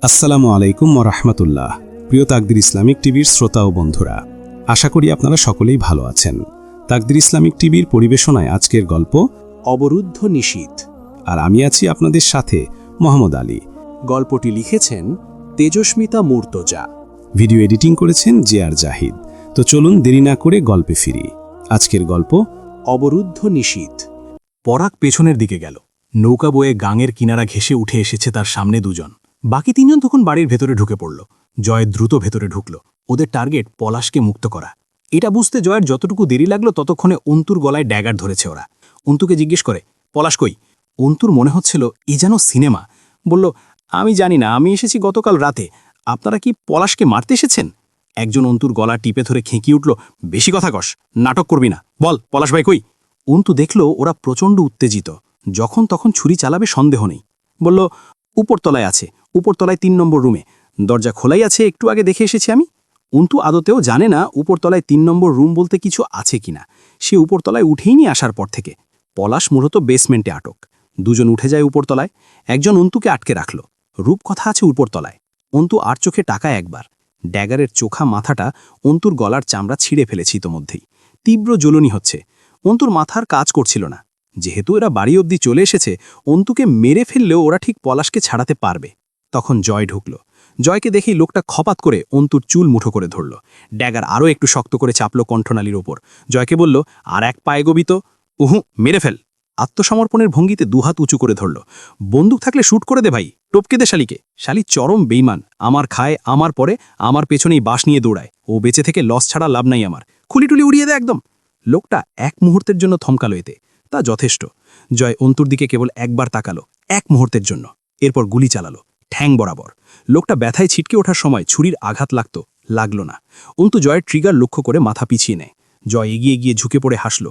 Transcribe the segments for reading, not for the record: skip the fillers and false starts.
আসসালামু আলাইকুম ওরহমতুল্লাহ। প্রিয় তাকদির ইসলামিক টিভির শ্রোতা ও বন্ধুরা, আশা করি আপনারা সকলেই ভালো আছেন। তাকদির ইসলামিক টিভির পরিবেশনায় আজকের গল্প অবরুদ্ধ নিশীথ। আর আমি আছি আপনাদের সাথে মোহাম্মদ আলী। গল্পটি লিখেছেন তেজস্মিতা মুর্তজা। ভিডিও এডিটিং করেছেন জে.আর. জাহিদ। তো চলুন দেরি না করে গল্পে ফিরি। আজকের গল্প অবরুদ্ধ নিশীথ। পরাগ পেছনের দিকে গেল। নৌকা বয়ে গাঙের কিনারা ঘেঁষে উঠে এসেছে তার সামনে দুজন। বাকি তিনজন তখন বাড়ির ভেতরে ঢুকে পড়ল। জয় দ্রুত ভেতরে ঢুকল। ওদের টার্গেট পলাশকে মুক্ত করা। এটা বুঝতে জয়ের যতটুকু দেরি লাগলো ততক্ষণে অন্তুর গলায় ড্যাগার ধরেছে ওরা। অন্তুকে জিজ্ঞেস করে, পলাশ কই? অন্তুর মনে হচ্ছিল এ যেন সিনেমা। বলল, আমি জানি না, আমি এসেছি গতকাল রাতে। আপনারা কি পলাশকে মারতে এসেছেন? একজন অন্তুর গলা টিপে ধরে খেঁকিয়ে উঠল, বেশি কথা কস, নাটক করবি না, বল পলাশ ভাই কই? অন্তু দেখল ওরা প্রচণ্ড উত্তেজিত, যখন তখন ছুরি চালাবে সন্দেহ নেই। বলল, উপরতলায় আছে, উপরতলায় ৩ নম্বর রুমে। দরজা খোলাই আছে, একটু আগে দেখে এসেছি আমি। অন্তু আদতেও জানে না উপরতলায় ৩ নম্বর রুম বলতে কিছু আছে কিনা। সে উপরতলায় উঠেইনি আসার পর থেকে। পলাশ মূলত বেসমেন্টে আটক। দুজন উঠে যায় উপরতলায়। একজন অন্তুকে আটকে রাখল। রূপকথা আছে উপরতলায়। অন্তু আর চোখে টাকায় একবার। ড্যাগারের চোখা মাথাটা অন্তুর গলার চামড়া ছিঁড়ে ফেলেছে ইতোমধ্যেই। তীব্র জ্বলনি হচ্ছে। অন্তুর মাথার কাজ করছিল না। যেহেতু এরা বাড়ি অবধি চলে এসেছে, অন্তুকে মেরে ফেললেও ওরা ঠিক পলাশকে ছাড়াতে পারবে। তখন জয় ঢুকল। জয়কে দেখেই লোকটা খপাত করে অন্তুর চুল মুঠো করে ধরল। ড্যাগার আরও একটু শক্ত করে চাপল কণ্ঠনালীর ওপর। জয়কে বলল, আর এক পায়ে গবিত। উহু, মেরে ফেল। আত্মসমর্পণের ভঙ্গিতে দুহাত উঁচু করে ধরল। বন্দুক থাকলে শ্যুট করে দে ভাই, টপকে দে শালিকে। শালি চরম বেইমান, আমার খায়, আমার পরে, আমার পেছনেই বাঁশ নিয়ে দৌড়ায়। ও বেঁচে থেকে লস ছাড়া লাভ নাই আমার। খুলিটুলি উড়িয়ে দে একদম। লোকটা এক মুহূর্তের জন্য থমকালো, এতে তা যথেষ্ট। জয় অন্তুর দিকে কেবল একবার তাকালো, এক মুহূর্তের জন্য। এরপর গুলি চালালো, ঠ্যাং বরাবর। লোকটা ব্যথায় ছিটকে ওঠার সময় ছুরির আঘাত লাগল না। অন্তু জয়ের ট্রিগার লক্ষ্য করে মাথা পিছিয়ে নেয়। জয় এগিয়ে গিয়ে ঝুঁকে পড়ে হাসল।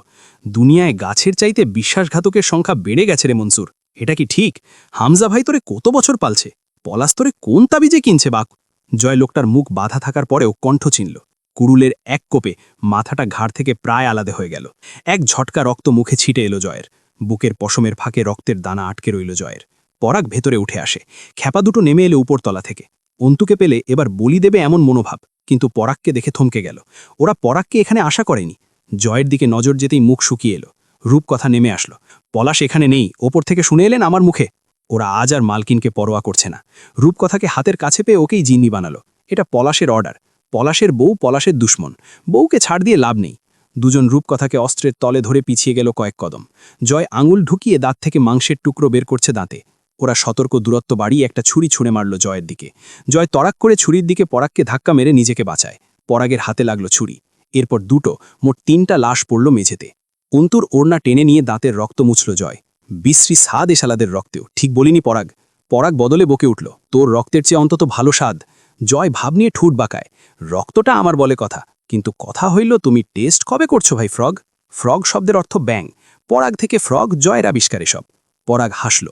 দুনিয়ায় গাছের চাইতে বিশ্বাসঘাতকের সংখ্যা বেড়ে গেছে রে মনসুর। এটা কি ঠিক? হামজা ভাই তোরে কত বছর পালছে, পলাশ তোরে কোন তাবিজে কিনছে বাক? জয় লোকটার মুখ বাধা থাকার পরেও কণ্ঠ চিনল। কুড়ুলের এক কোপে মাথাটা ঘাড় থেকে প্রায় আলাদা হয়ে গেল। এক ঝটকা রক্ত মুখে ছিটে এলো জয়ের। বুকের পশমের ফাঁকে রক্তের দানা আটকে রইল জয়ের। পরাগ ভেতরে উঠে আসে। খ্যাপা দুটো নেমে এলে উপরতলা থেকে। অন্তুকে পেলে এবার বলি দেবে এমন মনোভাব, কিন্তু পরাগকে দেখে থমকে গেল। ওরা পরাগকে এখানে আশা করেনি। জয়ের দিকে নজর যেতেই মুখ শুকিয়ে এলো। রূপকথা নেমে আসলো, পলাশ এখানে নেই, ওপর থেকে শুনে এলেন আমার মুখে। ওরা আজ আর মালকিনকে পরোয়া করছে না। রূপকথাকে হাতের কাছে পেয়ে ওকেই জিন্নি বানালো। এটা পলাশের অর্ডার। পলাশের বউ পলাশের দুশ্মন। বউকে ছাড় দিয়ে লাভ নেই। দুজন রূপকথাকে অস্ত্রের তলে ধরে পিছিয়ে গেল কয়েক কদম। জয় আঙুল ঢুকিয়ে দাঁত থেকে মাংসের টুকরো বের করছে দাঁতে। ওরা সতর্ক দূরত্ব বাড়িয়ে একটা ছুরি ছুঁড়ে মারল জয়ের দিকে। জয় তড়াক করে ছুরির দিকে পরাগকে ধাক্কা মেরে নিজেকে বাঁচায়। পরাগের হাতে লাগলো ছুরি। এরপর দুটো, মোট 3টা লাশ পড়ল মেঝেতে। অন্তুর ওড়না টেনে নিয়ে দাঁতের রক্ত মুছল জয়। বিশ্রী স্বাদ এশালাদের রক্তেও, ঠিক বলিনি পরাগ? পরাগ বদলে বকে উঠল, তোর রক্তের চেয়ে অন্তত ভালো স্বাদ। জয় ভাব নিয়ে ঠুট বাঁকায়, রক্তটা আমার বলে কথা, কিন্তু কথা হইল তুমি টেস্ট কবে করছো ভাই ফ্রগ? ফ্রগ শব্দের অর্থ ব্যাং। পরাগ থেকে ফ্রগ, জয়ের আবিষ্কার এসব। পরাগ হাসল,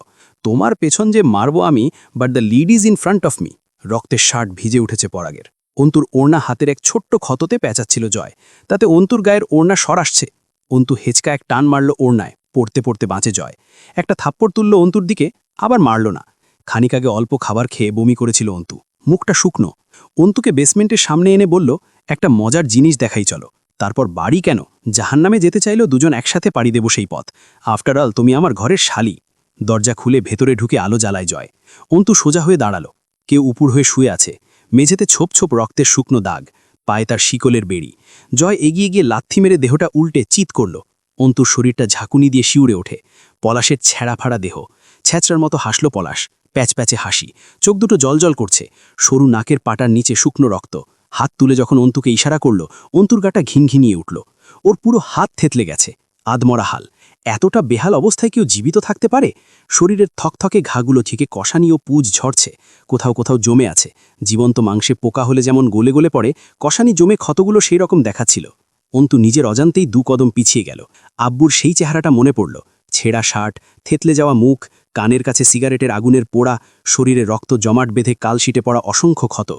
তোমার পেছন যে মারবো আমি, but the lead is in front of me. রক্তের শার্ট ভিজে উঠেছে পরাগের। অন্তুর ওড়না হাতের এক ছোট্ট ক্ষততে পেঁচাচ্ছিল জয়। তাতে অন্তুর গায়ের ওড়না সর আসছে। অন্তু হেঁচকা এক টান মারল ওড়নায়, পড়তে পড়তে বাঁচে জয়। একটা থাপ্পড় তুলল অন্তুর দিকে, আবার মারল না। খানিক আগে অল্প খাবার খেয়ে বমি করেছিল অন্তু, মুখটা শুকনো। অন্তুকে বেসমেন্টের সামনে এনে বলল, একটা মজার জিনিস দেখাই চলো। তারপর বাড়ি কেন, জাহান্নামে যেতে চাইলেও দুজন একসাথে পাড়ি দেব সেই পথ। আফটার অল তুমি আমার ঘরের শালি। দরজা খুলে ভেতরে ঢুকে আলো জ্বালায় জয়। অন্তু সোজা হয়ে দাঁড়ালো। কেউ উপুর হয়ে শুয়ে আছে। মেঝেতে ছোপ ছোপ রক্তের শুকনো দাগ, পায়ে তার শিকলের বেড়ি। জয় এগিয়ে গিয়ে লাথি মেরে দেহটা উল্টে চিৎ করল। অন্তুর শরীরটা ঝাঁকুনি দিয়ে শিউরে ওঠে। পলাশের ছেঁড়া ফাড়া দেহ। ছ্যাঁচড়ার মতো হাসল পলাশ, প্যাচপ্যাচে হাসি, চোখ দুটো জলজল করছে। সরু নাকের পাটার নিচে শুকনো রক্ত। হাত তুলে যখন অন্তুকে ইশারা করল, অন্তুর গাটা ঘিনঘিনিয়ে উঠল। ওর পুরো হাত থেতলে গেছে, আধমরা হাল। এতটা বেহাল অবস্থায় কেউ জীবিত থাকতে পারে? শরীরের থকথকে ঘাগুলো থেকে কষানি ও পুজ ঝরছে। কোথাও কোথাও জমে আছে। জীবন্ত মাংসে পোকা হলে যেমন গলে গলে পড়ে, কষানি জমে ক্ষতগুলো সেই রকম দেখাচ্ছিল। অন্তু নিজের অজান্তেই 2 কদম পিছিয়ে গেল। আব্বুর সেই চেহারাটা মনে পড়ল। ছেঁড়া শার্ট, থেতলে যাওয়া মুখ, কানের কাছে সিগারেটের আগুনের পোড়া, শরীরে রক্ত জমাট বেঁধে কালশিটে পড়া অসংখ্য ক্ষত।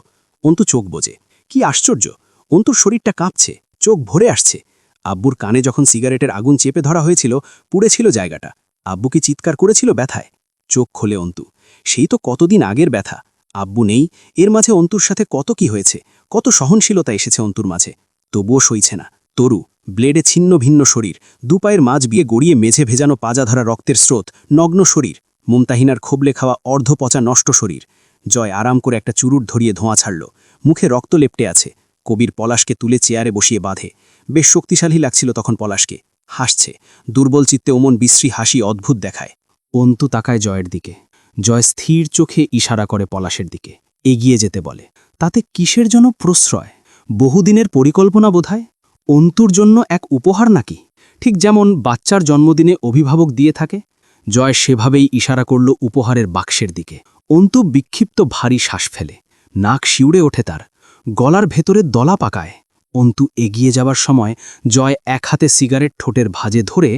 অন্তু চোখ বোঝে। কি আশ্চর্য, অন্তুর শরীরটা কাঁপছে, চোখ ভরে আসছে। আব্বুর কানে যখন সিগারেটের আগুন চেপে ধরা হয়েছিল, পুড়েছিল জায়গাটা। আব্বু কি চিৎকার করেছিল ব্যথায়? চোখ খোলে অন্তু। সেই তো কতদিন আগের ব্যথা। আব্বু নেই, এর মাঝে অন্তুর সাথে কত কি হয়েছে, কত সহনশীলতা এসেছে অন্তুর মাঝে। তবুও সইছে না। তরু, ব্লেডে ছিন্ন ভিন্ন শরীর, দুপায়ের মাঝ বিয়ে গড়িয়ে মেঝে ভেজানো পাজাধরা রক্তের স্রোত, নগ্ন শরীর, মুমতাহিনার খোবলে খাওয়া অর্ধপচা নষ্ট শরীর। জয় আরাম করে একটা চুরুট ধরিয়ে ধোঁয়া ছাড়ল। মুখে রক্ত লেপটে আছে। কবির পলাশকে তুলে চেয়ারে বসিয়ে বাঁধে। বেশ শক্তিশালী লাগছিল তখন পলাশকে। হাসছে। দুর্বল চিত্তে ওমন বিশ্রী হাসি অদ্ভুত দেখায়। অন্তু তাকায় জয়ের দিকে। জয় স্থির চোখে ইশারা করে পলাশের দিকে। এগিয়ে যেতে বলে। তাতে কিসের জন্য প্রশ্রয়? বহুদিনের পরিকল্পনা বোধহয়? অন্তুর জন্য এক উপহার নাকি? ঠিক যেমন বাচ্চার জন্মদিনে অভিভাবক দিয়ে থাকে। জয় সেভাবেই ইশারা করল উপহারের বাক্সের দিকে। অন্তু বিক্ষিপ্ত ভারী শ্বাস ফেলে। নাক শিউড়ে ওঠে তার। গলার ভেতরে দলা পাকায়। অন্তু এগিয়ে যাবার সময় জয় এক হাতে সিগারেট ঠোঁটের ভাঁজে ধরে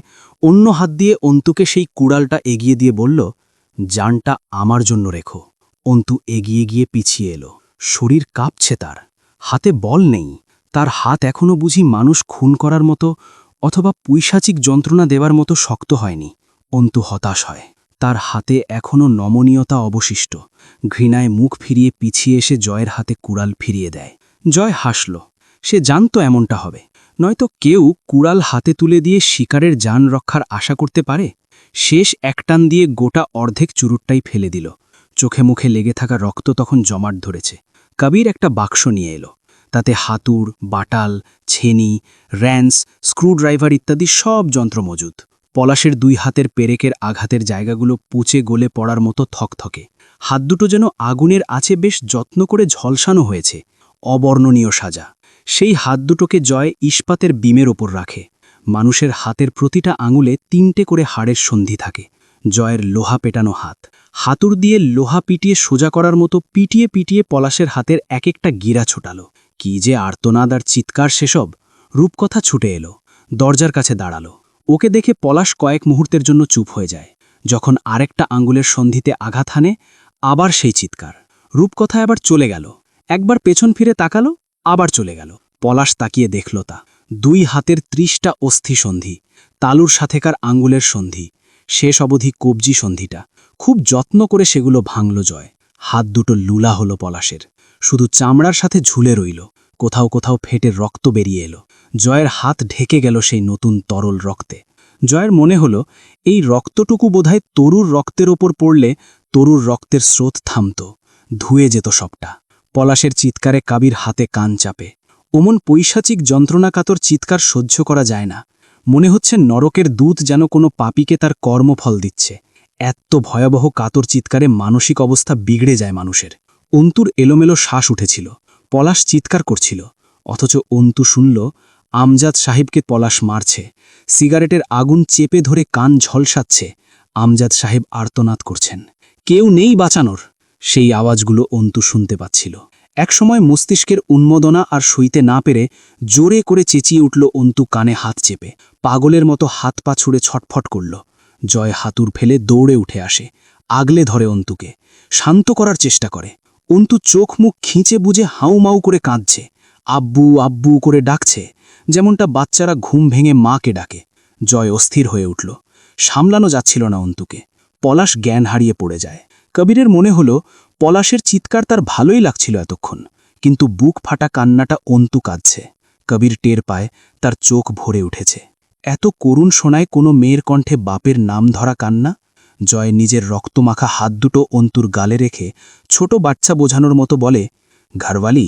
অন্য হাত দিয়ে অন্তুকে সেই কুড়ালটা এগিয়ে দিয়ে বলল, জানটা আমার জন্য রেখো। অন্তু এগিয়ে গিয়ে পিছিয়ে এলো। শরীর কাঁপছে তার। হাতে বল নেই। তার হাত এখনো বুঝি মানুষ খুন করার মতো অথবা পৈশাচিক যন্ত্রণা দেওয়ার মতো শক্ত হয়নি। অন্তু হতাশ হয়। তার হাতে এখনো নমনীয়তা অবশিষ্ট। ঘৃণায় মুখ ফিরিয়ে পিছিয়ে এসে জয়ের হাতে কুড়াল ফিরিয়ে দেয়। জয় হাসল। সে জানত এমনটা হবে। নয়তো কেউ কুড়াল হাতে তুলে দিয়ে শিকারের জান রক্ষার আশা করতে পারে? শেষ একটান দিয়ে গোটা অর্ধেক চুরুটটাই ফেলে দিল। চোখে মুখে লেগে থাকা রক্ত তখন জমাট ধরেছে। কবির একটা বাক্স নিয়ে এলো। তাতে হাতুড়, বাটাল, ছেনি, র্যান্স, স্ক্রুড্রাইভার ইত্যাদি সব যন্ত্র মজুদ। পলাশের দুই হাতের পেরেকের আঘাতের জায়গাগুলো পুচে গলে পড়ার মতো থকথকে। হাত দুটো যেন আগুনের আছে বেশ যত্ন করে ঝলসানো হয়েছে। অবর্ণনীয় সাজা। সেই হাত দুটোকে জয় ইস্পাতের বিমের ওপর রাখে। মানুষের হাতের প্রতিটা আঙুলে 3টে করে হাড়ের সন্ধি থাকে। জয়ের লোহা পেটানো হাত। হাতুড় দিয়ে লোহা পিটিয়ে সোজা করার মতো পিটিয়ে পিটিয়ে পলাশের হাতের এক একটা গিরা ছোটালো। কি যে আর্তনাদ আর চিৎকার সেসব! রূপকথা ছুটে এলো। দরজার কাছে দাঁড়ালো। ওকে দেখে পলাশ কয়েক মুহূর্তের জন্য চুপ হয়ে যায়। যখন আরেকটা আঙুলের সন্ধিতে আঘাত হানে, আবার সেই চিৎকার। রূপকথা আবার চলে গেল। একবার পেছন ফিরে তাকালো, আবার চলে গেল। পলাশ তাকিয়ে দেখল তা। 2 হাতের 30টা অস্থি সন্ধি, তালুর সাথেকার আঙ্গুলের সন্ধি, শেষ অবধি কবজি সন্ধিটা। খুব যত্ন করে সেগুলো ভাঙল জয়। হাত দুটো লুলা হলো পলাশের। শুধু চামড়ার সাথে ঝুলে রইল। কোথাও কোথাও ফেটে রক্ত বেরিয়ে এলো। জয়ের হাত ঢেকে গেল সেই নতুন তরল রক্তে। জয়ের মনে হলো এই রক্তটুকু বোধহয় তরুর রক্তের ওপর পড়লে তরুর রক্তের স্রোত থামত, ধুয়ে যেত সবটা। পলাশের চিৎকারে কবির হাতে কান চাপে। ওমন পৈশাচিক যন্ত্রণাকাতর চিৎকার সহ্য করা যায় না। মনে হচ্ছে নরকের দূত যেন কোনো পাপীকে তার কর্মফল দিচ্ছে। এত ভয়াবহ কাতর চিৎকারে মানসিক অবস্থা বিগড়ে যায় মানুষের। অন্তুর এলোমেলো শ্বাস উঠেছিল। পলাশ চিৎকার করছিল। অথচ অন্তু শুনল আমজাদ সাহেবকে পলাশ মারছে। সিগারেটের আগুন চেপে ধরে কান ঝলসাচ্ছে। আমজাদ সাহেব আর্তনাদ করছেন। কেউ নেই বাঁচানোর। সেই আওয়াজগুলো অন্তু শুনতে পাচ্ছিল। একসময় মস্তিষ্কের উন্মোদনা আর সইতে না পেরে জোরে করে চেঁচিয়ে উঠল অন্তু কানে হাত চেপে। পাগলের মতো হাত পা ছুঁড়ে ছটফট করল। জয় হাতুড় ফেলে দৌড়ে উঠে আসে। আগলে ধরে অন্তুকে। শান্ত করার চেষ্টা করে। অন্তু চোখ মুখ খিঁচে বুঝে হাউমাউ করে কাঁদছে। আব্বু আব্বু করে ডাকছে, যেমনটা বাচ্চারা ঘুম ভেঙে মাকে ডাকে। জয় অস্থির হয়ে উঠল। সামলানো যাচ্ছিল না অন্তুকে। পলাশ জ্ঞান হারিয়ে পড়ে যায়। কবিরের মনে হলো পলাশের চিৎকার তার ভালোই লাগছিল এতক্ষণ, কিন্তু বুক ফাটা কান্নাটা অন্তু কাঁদছে। কবির টের পায় তার চোখ ভরে উঠেছে। এত করুণ শোনায় কোনো মেয়ের কণ্ঠে বাপের নাম ধরা কান্না। জয় নিজের রক্তমাখা হাত দুটো অন্তুর গালে রেখে ছোট বাচ্চা বোঝানোর মতো বলে, ঘরওয়ালি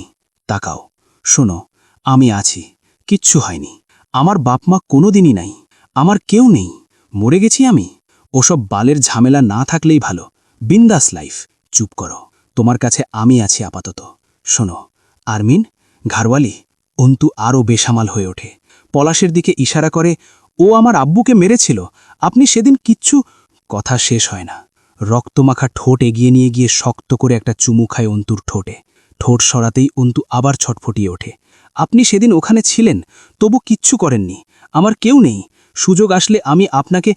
তাকাও, শোনো, আমি আছি, কিচ্ছু হয়নি। আমার বাপমা কোনো দিনই নাই। আমার কেউ নেই। মরে গেছি আমি। ওসব বালের ঝামেলা না থাকলেই ভালো। বিন্দাস লাইফ। চুপ করো, তোমার কাছে আমি আছি আপাতত। শোনো আরমিন, ঘরওয়ালি। অন্তু আরও বেসামাল হয়ে ওঠে। পলাশের দিকে ইশারা করে, ও আমার আব্বুকে মেরেছিল, আপনি সেদিন কিচ্ছু। কথা শেষ হয় না। রক্তমাখা ঠোঁট এগিয়ে নিয়ে গিয়ে শক্ত করে একটা চুমু খায় অন্তুর ঠোঁটে। ঠোঁট সরাতেই অন্তু আবার ছটফটিয়ে ওঠে। আপনি সেদিন ওখানে ছিলেন, তবু কিচ্ছু করেননি। আমার কেউ নেই। সুযোগ আসলে আমি আপনাকে।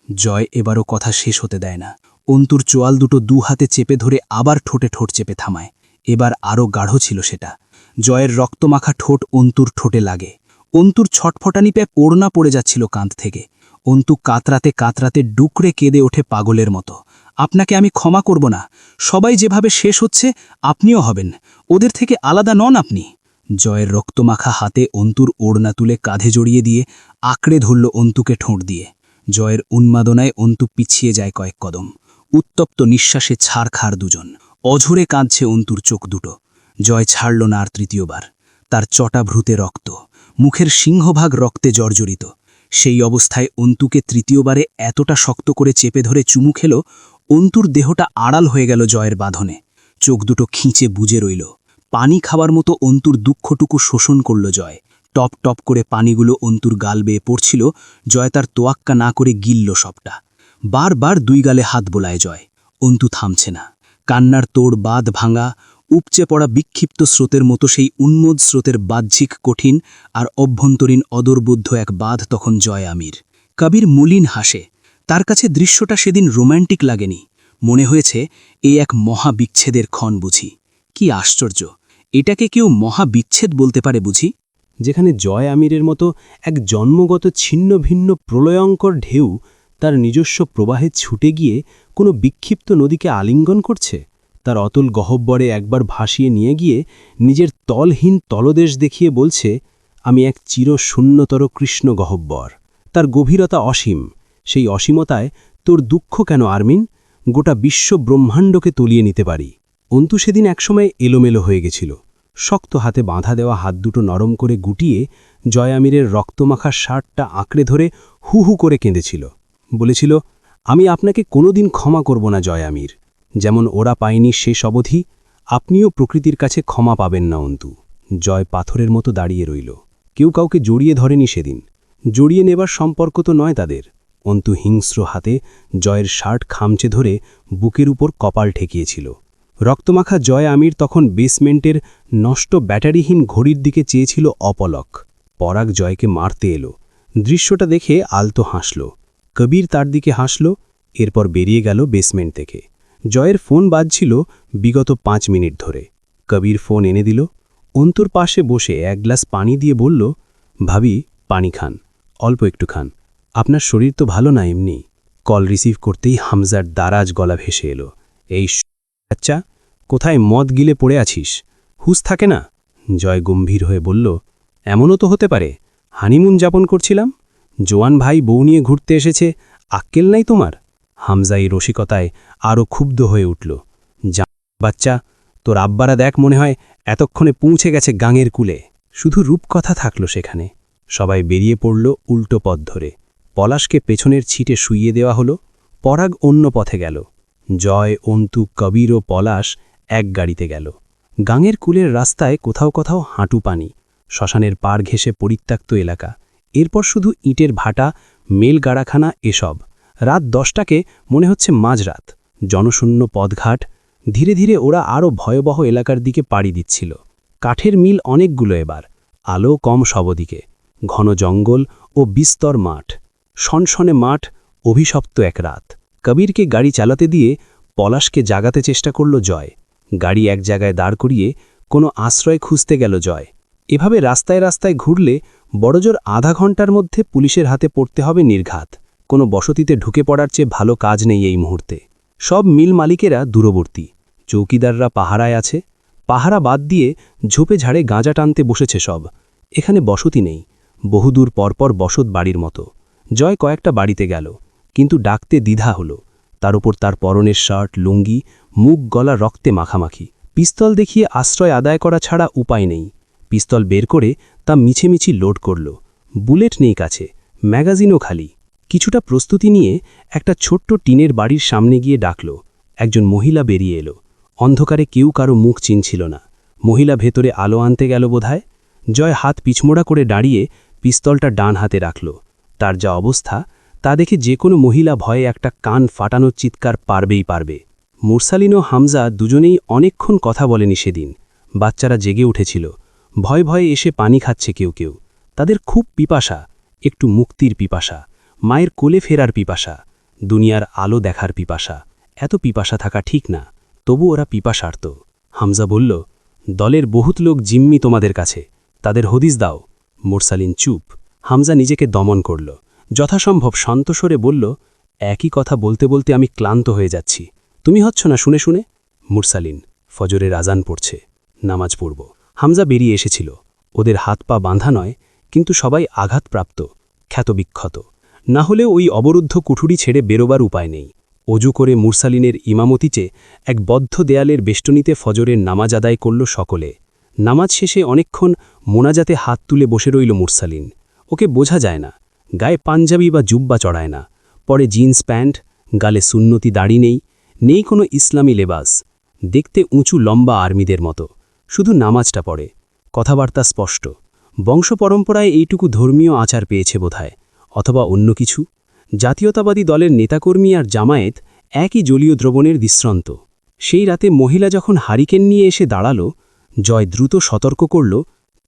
জয় এবারও কথা শেষ হতে দেয় না। অন্তুর চোয়াল দুটো 2 হাতে চেপে ধরে আবার ঠোঁটে ঠোঁট চেপে থামায়। এবার আরও গাঢ় ছিল সেটা। জয়ের রক্তমাখা ঠোঁট অন্তুর ঠোঁটে লাগে। অন্তুর ছটফটানি পেয়ে ওড়না পড়ে যাচ্ছিল কাঁধ থেকে। অন্তু কাতরাতে কাতরাতে ডুকরে কেঁদে ওঠে পাগলের মতো। আপনাকে আমি ক্ষমা করব না। সবাই যেভাবে শেষ হচ্ছে আপনিও হবেন। ওদের থেকে আলাদা নন আপনি। জয়ের রক্তমাখা হাতে অন্তুর ওড়না তুলে কাঁধে জড়িয়ে দিয়ে আঁকড়ে ধরল অন্তুকে ঠোঁট দিয়ে। জয়ের উন্মাদনায় অন্তু পিছিয়ে যায় কয়েক কদম। উত্তপ্ত নিঃশ্বাসে ছাড়খাড় দুজন। অঝরে কাঁদছে অন্তুর চোখ দুটো। জয় ছাড়ল না আর তৃতীয়বার। তার চটা ভ্রুতে রক্ত, মুখের সিংহভাগ রক্তে জর্জরিত। সেই অবস্থায় অন্তুকে তৃতীয়বারে এতটা শক্ত করে চেপে ধরে চুমু খেল, অন্তুর দেহটা আড়াল হয়ে গেল জয়ের বাঁধনে। চোখ দুটো খিঁচে বুজে রইল। পানি খাবার মতো অন্তুর দুঃখটুকু শোষণ করল জয়। টপ টপ করে পানিগুলো অন্তুর গাল বেয়ে পড়ছিল। জয় তার তোয়াক্কা না করে গিলল সবটা। বারবার দুই গালে হাত বোলায় জয়। অন্তু থামছে না। কান্নার তোড় বাঁধ ভাঙা, উপচে পড়া বিক্ষিপ্ত স্রোতের মতো সেই উন্মোদ স্রোতের বাহ্যিক কঠিন আর অভ্যন্তরীণ অদরবুদ্ধ এক বাঁধ তখন জয় আমির। কবির মলিন হাসে। তার কাছে দৃশ্যটা সেদিন রোম্যান্টিক লাগেনি। মনে হয়েছে এই এক মহাবিচ্ছেদের ক্ষণ বুঝি। কি আশ্চর্য, এটাকে কেউ মহাবিচ্ছেদ বলতে পারে বুঝি? যেখানে জয় আমিরের মতো এক জন্মগত ছিন্ন ভিন্ন প্রলয়ঙ্কর ঢেউ তার নিজস্ব প্রবাহে ছুটে গিয়ে কোনো বিক্ষিপ্ত নদীকে আলিঙ্গন করছে, তার অতল গহ্বরে একবার ভাসিয়ে নিয়ে গিয়ে নিজের তলহীন তলদেশ দেখিয়ে বলছে, আমি এক চিরশূন্যতর কৃষ্ণ গহ্বর। তার গভীরতা অসীম। সেই অসীমতায় তোর দুঃখ কেন আরমিন? গোটা বিশ্ব ব্রহ্মাণ্ডকে তলিয়ে নিতে পারি। অন্তু সেদিন একসময় এলোমেলো হয়ে গেছিল। শক্ত হাতে বাঁধা দেওয়া হাত দুটো নরম করে গুটিয়ে জয় আমিরের রক্তমাখা শার্টটা আঁকড়ে ধরে হু হু করে কেঁদেছিল। বলেছিল, আমি আপনাকে কোনোদিন ক্ষমা করব না জয় আমির। যেমন ওরা পায়নি শেষ অবধি, আপনিও প্রকৃতির কাছে ক্ষমা পাবেন না অন্তু। জয় পাথরের মতো দাঁড়িয়ে রইল। কেউ কাউকে জড়িয়ে ধরেনি সেদিন। জড়িয়ে নেবার সম্পর্ক তো নয় তাদের। অন্তু হিংস্র হাতে জয়ের শার্ট খামচে ধরে বুকের উপর কপাল ঠেকিয়েছিল। রক্তমাখা জয় আমির তখন বেসমেন্টের নষ্ট ব্যাটারিহীন ঘড়ির দিকে চেয়েছিল অপলক। পরাগ জয়কে মারতে এলো। দৃশ্যটা দেখে আলতো হাসল। কবির তার দিকে হাসল, এরপর বেরিয়ে গেল বেসমেন্ট থেকে। জয়ের ফোন বাজছিল বিগত 5 মিনিট ধরে। কবির ফোন এনে দিল। অন্তুর পাশে বসে এক গ্লাস পানি দিয়ে বলল, ভাবি পানি খান, অল্প একটু খান, আপনার শরীর তো ভালো না এমনি। কল রিসিভ করতেই হামজার দারাজ গলা ভেসে এলো, এই আচ্ছা, কোথায় মদ গিলে পড়ে আছিস? হুঁশ থাকে না? জয় গম্ভীর হয়ে বলল, এমনও তো হতে পারে, হানিমুন যাপন করছিলাম, জোয়ান ভাই বউ নিয়ে ঘুরতে এসেছে, আক্কেল নাই তোমার? হামজা এই রসিকতায় আরও ক্ষুব্ধ হয়ে উঠল। যা বাচ্চা, তোর আব্বারা দেখ মনে হয় এতক্ষণে পৌঁছে গেছে গাঙের কুলে। শুধু রূপকথা থাকল সেখানে। সবাই বেরিয়ে পড়ল উল্টো পথ ধরে। পলাশকে পেছনের ছিটে শুইয়ে দেওয়া হলো। পরাগ অন্য পথে গেল। জয়, অন্তু, কবির ও পলাশ এক গাড়িতে গেল। গাঙের কুলের রাস্তায় কোথাও কোথাও হাঁটু পানি, শ্মশানের পাড় ঘেঁষে পরিত্যক্ত এলাকা, এরপর শুধু ইটের ভাটা, মেল গাড়াখানা, এসব। রাত 10টাকে মনে হচ্ছে মাঝরাত। জনশূন্য পথঘাট। ধীরে ধীরে ওরা আরও ভয়াবহ এলাকার দিকে পাড়ি দিচ্ছিল। কাঠের মিল অনেকগুলো এবার, আলো কম সবদিকে। ঘন জঙ্গল ও বিস্তর মাঠ, শনশনে মাঠ, অভিশপ্ত এক রাত। কবিরকে গাড়ি চালাতে দিয়ে পলাশকে জাগাতে চেষ্টা করল জয়। গাড়ি এক জায়গায় দাঁড় করিয়ে কোনো আশ্রয় খুঁজতে গেল জয়। এভাবে রাস্তায় রাস্তায় ঘুরলে বড়জোর আধা ঘন্টার মধ্যে পুলিশের হাতে পড়তে হবে নির্ঘাত। কোনো বসতিতে ঢুকে পড়ার চেয়ে ভালো কাজ নেই এই মুহূর্তে। সব মিল মালিকেরা দূরবর্তী। চৌকিদাররা পাহারায় আছে। পাহারা বাদ দিয়ে ঝোপে ঝাড়ে গাঁজা টানতে বসেছে সব। এখানে বসতি নেই, বহুদূর পরপর বসত বাড়ির মতো। জয় কয়েকটা বাড়িতে গেল, কিন্তু ডাকতে দ্বিধা হলো। তার উপর তার পরনের শার্ট, লুঙ্গি, মুখ গলা রক্তে মাখামাখি। পিস্তল দেখিয়ে আশ্রয় আদায় করা ছাড়া উপায় নেই। পিস্তল বের করে তা মিছিমিছি লোড করল। বুলেট নেই কাছে, ম্যাগাজিনও খালি। কিছুটা প্রস্তুতি নিয়ে একটা ছোট্ট টিনের বাড়ির সামনে গিয়ে ডাকল। একজন মহিলা বেরিয়ে এলো। অন্ধকারে কেউ কারো মুখ চিনছিল না। মহিলা ভেতরে আলো আনতে গেল বোধহয়। জয় হাত পিছমোড়া করে দাঁড়িয়ে পিস্তলটা ডান হাতে রাখল। তার যা অবস্থা তা দেখে যে কোনো মহিলা ভয়ে একটা কান ফাটানোর চিৎকার পারবেই পারবে। মুরসালিন ও হামজা দুজনেই অনেকক্ষণ কথা বলেনি সেদিন। বাচ্চারা জেগে উঠেছিল। ভয়ে ভয়ে এসে পানি খাচ্ছে কেউ কেউ। তাদের খুব পিপাসা, একটু মুক্তির পিপাসা, মায়ের কোলে ফেরার পিপাসা, দুনিয়ার আলো দেখার পিপাসা। এত পিপাসা থাকা ঠিক না, তবু ওরা পিপাসার্ত। হামজা বলল, দলের বহুত লোক জিম্মি তোমাদের কাছে, তাদের হদিস দাও। মুরসালিন চুপ। হামজা নিজেকে দমন করল। যথাসম্ভব শান্তস্বরে বলল, একই কথা বলতে বলতে আমি ক্লান্ত হয়ে যাচ্ছি। তুমি হচ্ছ না শুনে শুনে? মুরসালিন, ফজরের আজান পড়ছে, নামাজ পড়ব। হামজা বেরিয়ে এসেছিল। ওদের হাত পা বাঁধা নয়, কিন্তু সবাই আঘাতপ্রাপ্ত, ক্ষতবিক্ষত। না হলেও ওই অবরুদ্ধ কুঠুরি ছেড়ে বেরোবার উপায় নেই। অজু করে মুরসালিনের ইমামতিতে এক বদ্ধ দেয়ালের বেষ্টনীতে ফজরের নামাজ আদায় করল সকলে। নামাজ শেষে অনেকক্ষণ মোনাজাতে হাত তুলে বসে রইল মুরসালিন। ওকে বোঝা যায় না, গায়ে পাঞ্জাবি বা জুব্বা চড়ায় না, পরে জিন্স প্যান্ট, গালে সুন্নতি দাড়ি নেই, নেই কোনো ইসলামী লেবাস। দেখতে উঁচু লম্বা আর্মিদের মতো, শুধু নামাজটা পড়ে। কথাবার্তা স্পষ্ট। বংশপরম্পরায় এইটুকু ধর্মীয় আচার পেয়েছে বোধহয়, অথবা অন্য কিছু। জাতীয়তাবাদী দলের নেতাকর্মী আর জামায়েত একই জলীয় দ্রবণের দৃষ্টান্ত। সেই রাতে মহিলা যখন হারিকেন নিয়ে এসে দাঁড়াল, জয় দ্রুত সতর্ক করল,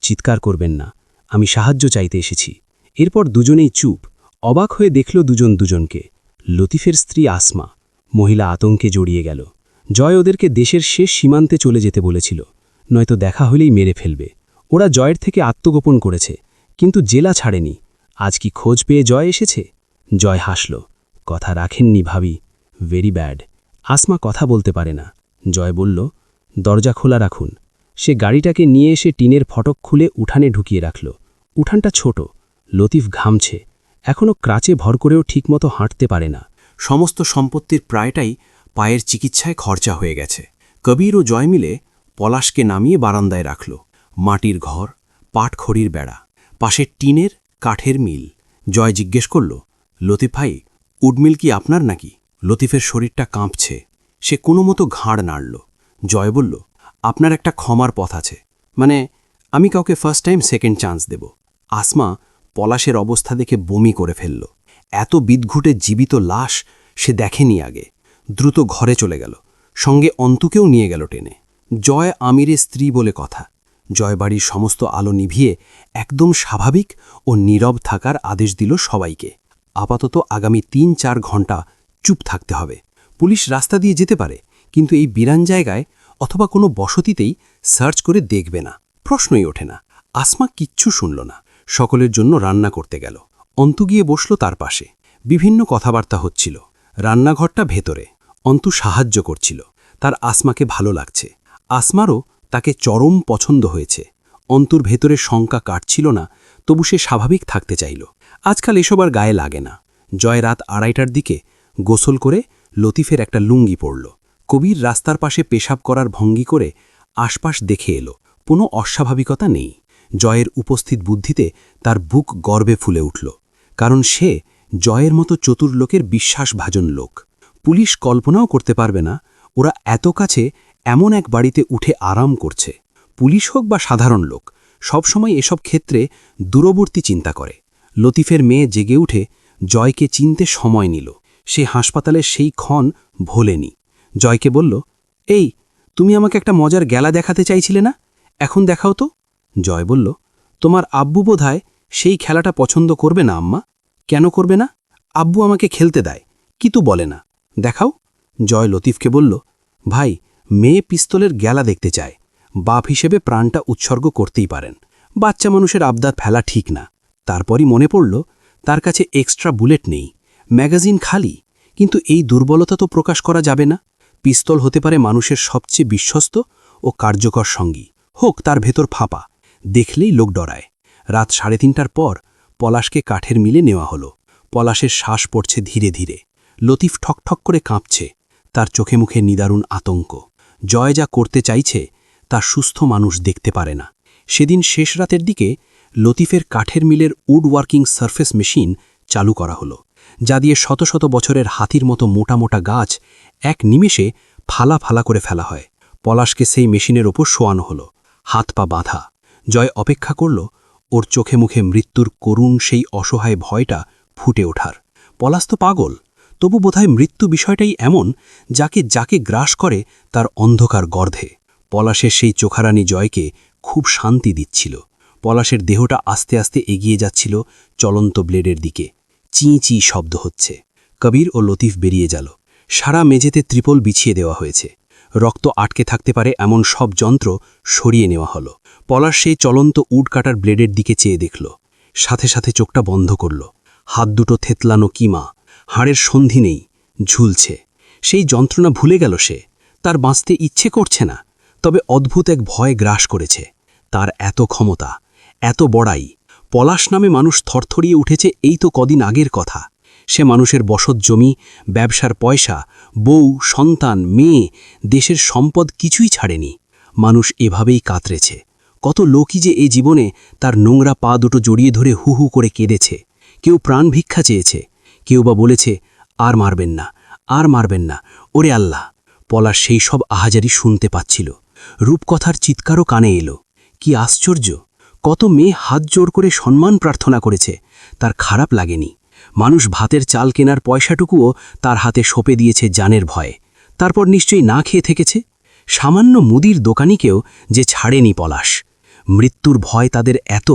চিৎকার করবেন না, আমি সাহায্য চাইতে এসেছি। এরপর দুজনেই চুপ, অবাক হয়ে দেখল দুজনকে। লতিফের স্ত্রী আসমা। মহিলা আতঙ্কে জড়িয়ে গেল। জয় ওদেরকে দেশের শেষ সীমান্তে চলে যেতে বলেছিল, নয়তো দেখা হলেই মেরে ফেলবে। ওরা জয়ের থেকে আত্মগোপন করেছে, কিন্তু জেলা ছাড়েনি। আজ কি খোঁজ পেয়ে জয় এসেছে? জয় হাসল, কথা রাখেননি ভাবি, ভেরি ব্যাড। আসমা কথা বলতে পারে না। জয় বলল, দরজা খোলা রাখুন। সে গাড়িটাকে নিয়ে এসে টিনের ফটক খুলে উঠানে ঢুকিয়ে রাখল। উঠানটা ছোট, লতিফ ঘামছে, এখনও ক্রাচে ভর করেও ঠিকমতো হাঁটতে পারে না। সমস্ত সম্পত্তির প্রায়টাই পায়ের চিকিৎসায় খরচা হয়ে গেছে। কবির ও জয় মিলে পলাশকে নামিয়ে বারান্দায় রাখল। মাটির ঘর, পাটখড়ির বেড়া, পাশে টিনের কাঠের মিল। জয় জিজ্ঞেস করল, লতিফ ভাই, উডমিল কি আপনার নাকি? লতিফের শরীরটা কাঁপছে। সে কোনো মতো ঘাড় নাড়ল। জয় বলল, আপনার একটা ক্ষমার পথ আছে, মানে আমি কাউকে ফার্স্ট টাইম সেকেন্ড চান্স দেব। আসমা পলাশের অবস্থা দেখে বমি করে ফেলল। এত বিদঘুটে জীবিত লাশ সে দেখেনি আগে। দ্রুত ঘরে চলে গেল, সঙ্গে অন্তুকেও নিয়ে গেল টেনে। জয় আমিরের স্ত্রী বলে কথা। জয় বাড়ির সমস্ত আলো নিভিয়ে একদম স্বাভাবিক ও নীরব থাকার আদেশ দিল সবাইকে। আপাতত আগামী ৩-৪ ঘণ্টা চুপ থাকতে হবে। পুলিশ রাস্তা দিয়ে যেতে পারে, কিন্তু এই বিরান জায়গায় অথবা কোনো বসতিতেই সার্চ করে দেখবে না, প্রশ্নই ওঠে না। আসমা কিচ্ছু শুনল না। সকলের জন্য রান্না করতে গেল। অন্তু গিয়ে বসল তার পাশে। বিভিন্ন কথাবার্তা হচ্ছিল। রান্নাঘরটা ভেতরে। অন্তু সাহায্য করছিল। তার আসমাকে ভালো লাগছে। আসমারও তাকে চরম পছন্দ হয়েছে। অন্তুর ভেতরে শঙ্কা কাটছিল না, তবু সে স্বাভাবিক থাকতে চাইল। আজকাল এসব আর গায়ে লাগে না। জয় রাত 2:30টার দিকে গোসল করে লতিফের একটা লুঙ্গি পরল। কবির রাস্তার পাশে পেশাব করার ভঙ্গি করে আশপাশ দেখে এলো, কোনো অস্বাভাবিকতা নেই। জয়ের উপস্থিত বুদ্ধিতে তার বুক গর্বে ফুলে উঠল, কারণ সে জয়ের মতো চতুর লোকের বিশ্বাসভাজন লোক। পুলিশ কল্পনাও করতে পারবে না ওরা এত কাছে এমন এক বাড়িতে উঠে আরাম করছে। পুলিশ হোক বা সাধারণ লোক, সবসময় এসব ক্ষেত্রে দূরবর্তী চিন্তা করে। লতিফের মেয়ে জেগে উঠে জয়কে চিনতে সময় নিল। সে হাসপাতালের সেই ক্ষণ ভোলেনি। জয়কে বলল, এই, তুমি আমাকে একটা মজার গেলা দেখাতে চাইছিলে না, এখন দেখাও তো। জয় বলল, তোমার আব্বু বোধহয় সেই খেলাটা পছন্দ করবে না আম্মা। কেন করবে না? আব্বু আমাকে খেলতে দেয়, কিন্তু বলে না। দেখাও। জয় লতিফকে বলল, ভাই, মেয়ে পিস্তলের গেলা দেখতে চায়, বাপ হিসেবে প্রাণটা উৎসর্গ করতেই পারেন। বাচ্চা মানুষের আবদার ফেলা ঠিক না। তারপরই মনে পড়ল তার কাছে এক্সট্রা বুলেট নেই, ম্যাগাজিন খালি। কিন্তু এই দুর্বলতা তো প্রকাশ করা যাবে না। পিস্তল হতে পারে মানুষের সবচেয়ে বিশ্বস্ত ও কার্যকর সঙ্গী, হোক তার ভেতর ফাঁপা, দেখলেই লোক ডরায়। রাত 3:30টার পর পলাশকে কাঠের মিলে নেওয়া হলো। পলাশের শ্বাস পড়ছে ধীরে ধীরে। লতিফ ঠকঠক করে কাঁপছে, তার চোখে মুখে নিদারুণ আতঙ্ক। জয় যা করতে চাইছে তা সুস্থ মানুষ দেখতে পারে না। সেদিন শেষ রাতের দিকে লতিফের কাঠের মিলের উড ওয়ার্কিং সারফেস মেশিন চালু করা হলো, যা দিয়ে শত শত বছরের হাতির মতো মোটা মোটা গাছ এক নিমেষে ফালা ফালা করে ফেলা হয়। পলাশকে সেই মেশিনের ওপর শোয়ানো হলো, হাত পা বাঁধা। জয় অপেক্ষা করল ওর চোখে মুখে মৃত্যুর করুণ সেই অসহায় ভয়টা ফুটে ওঠার। পলাশ তো পাগল, তবু বোধহয় মৃত্যু বিষয়টাই এমন যাকে যাকে গ্রাস করে তার অন্ধকার গর্ধে। পলাশের সেই চোখারানি জয়কে খুব শান্তি দিচ্ছিল। পলাশের দেহটা আস্তে আস্তে এগিয়ে যাচ্ছিল চলন্ত ব্লেডের দিকে। চি চি শব্দ হচ্ছে। কবির ও লতিফ বেরিয়ে গেল। সারা মেঝেতে ত্রিপল বিছিয়ে দেওয়া হয়েছে। রক্ত আটকে থাকতে পারে এমন সব যন্ত্র সরিয়ে নেওয়া হলো। পলাশ সেই চলন্ত উড কাটার ব্লেডের দিকে চেয়ে দেখল, সাথে সাথে চোখটা বন্ধ করল। হাত দুটো থেতলানো কিমা, হাড়ের সন্ধি নেই, ঝুলছে। সেই যন্ত্রণা ভুলে গেল সে। তার বাঁচতে ইচ্ছে করছে না, তবে অদ্ভুত এক ভয় গ্রাস করেছে। তার এত ক্ষমতা, এত বড়াই। পলাশ নামে মানুষ থরথরিয়ে উঠেছে এই তো কদিন আগের কথা। সে মানুষের বসত জমি, ব্যবসার পয়সা, বউ, সন্তান, মেয়ে, দেশের সম্পদ কিছুই ছাড়েনি। মানুষ এভাবেই কাতরেছে। কত লোকই যে এই জীবনে তার নোংরা পা দুটো জড়িয়ে ধরে হু হু করে কেঁদেছে। কেউ প্রাণ ভিক্ষা চেয়েছে, কেউ বা বলেছে, আর মারবেন না, আর মারবেন না, ওরে আল্লাহ। পলাশ সেই সব আহাজারি শুনতে পাচ্ছিল। রূপকথার চিৎকারও কানে এলো। কি আশ্চর্য! কত মেয়ে হাত জোড় করে সম্মান প্রার্থনা করেছে, তার খারাপ লাগেনি। মানুষ ভাতের চাল কেনার পয়সাটুকুও তার হাতে সঁপে দিয়েছে জানের ভয়ে। তারপর নিশ্চয়ই না খেয়ে থেকেছে। সামান্য মুদির দোকানিকেও যে ছাড়েনি পলাশ। মৃত্যুর ভয় তাদের এত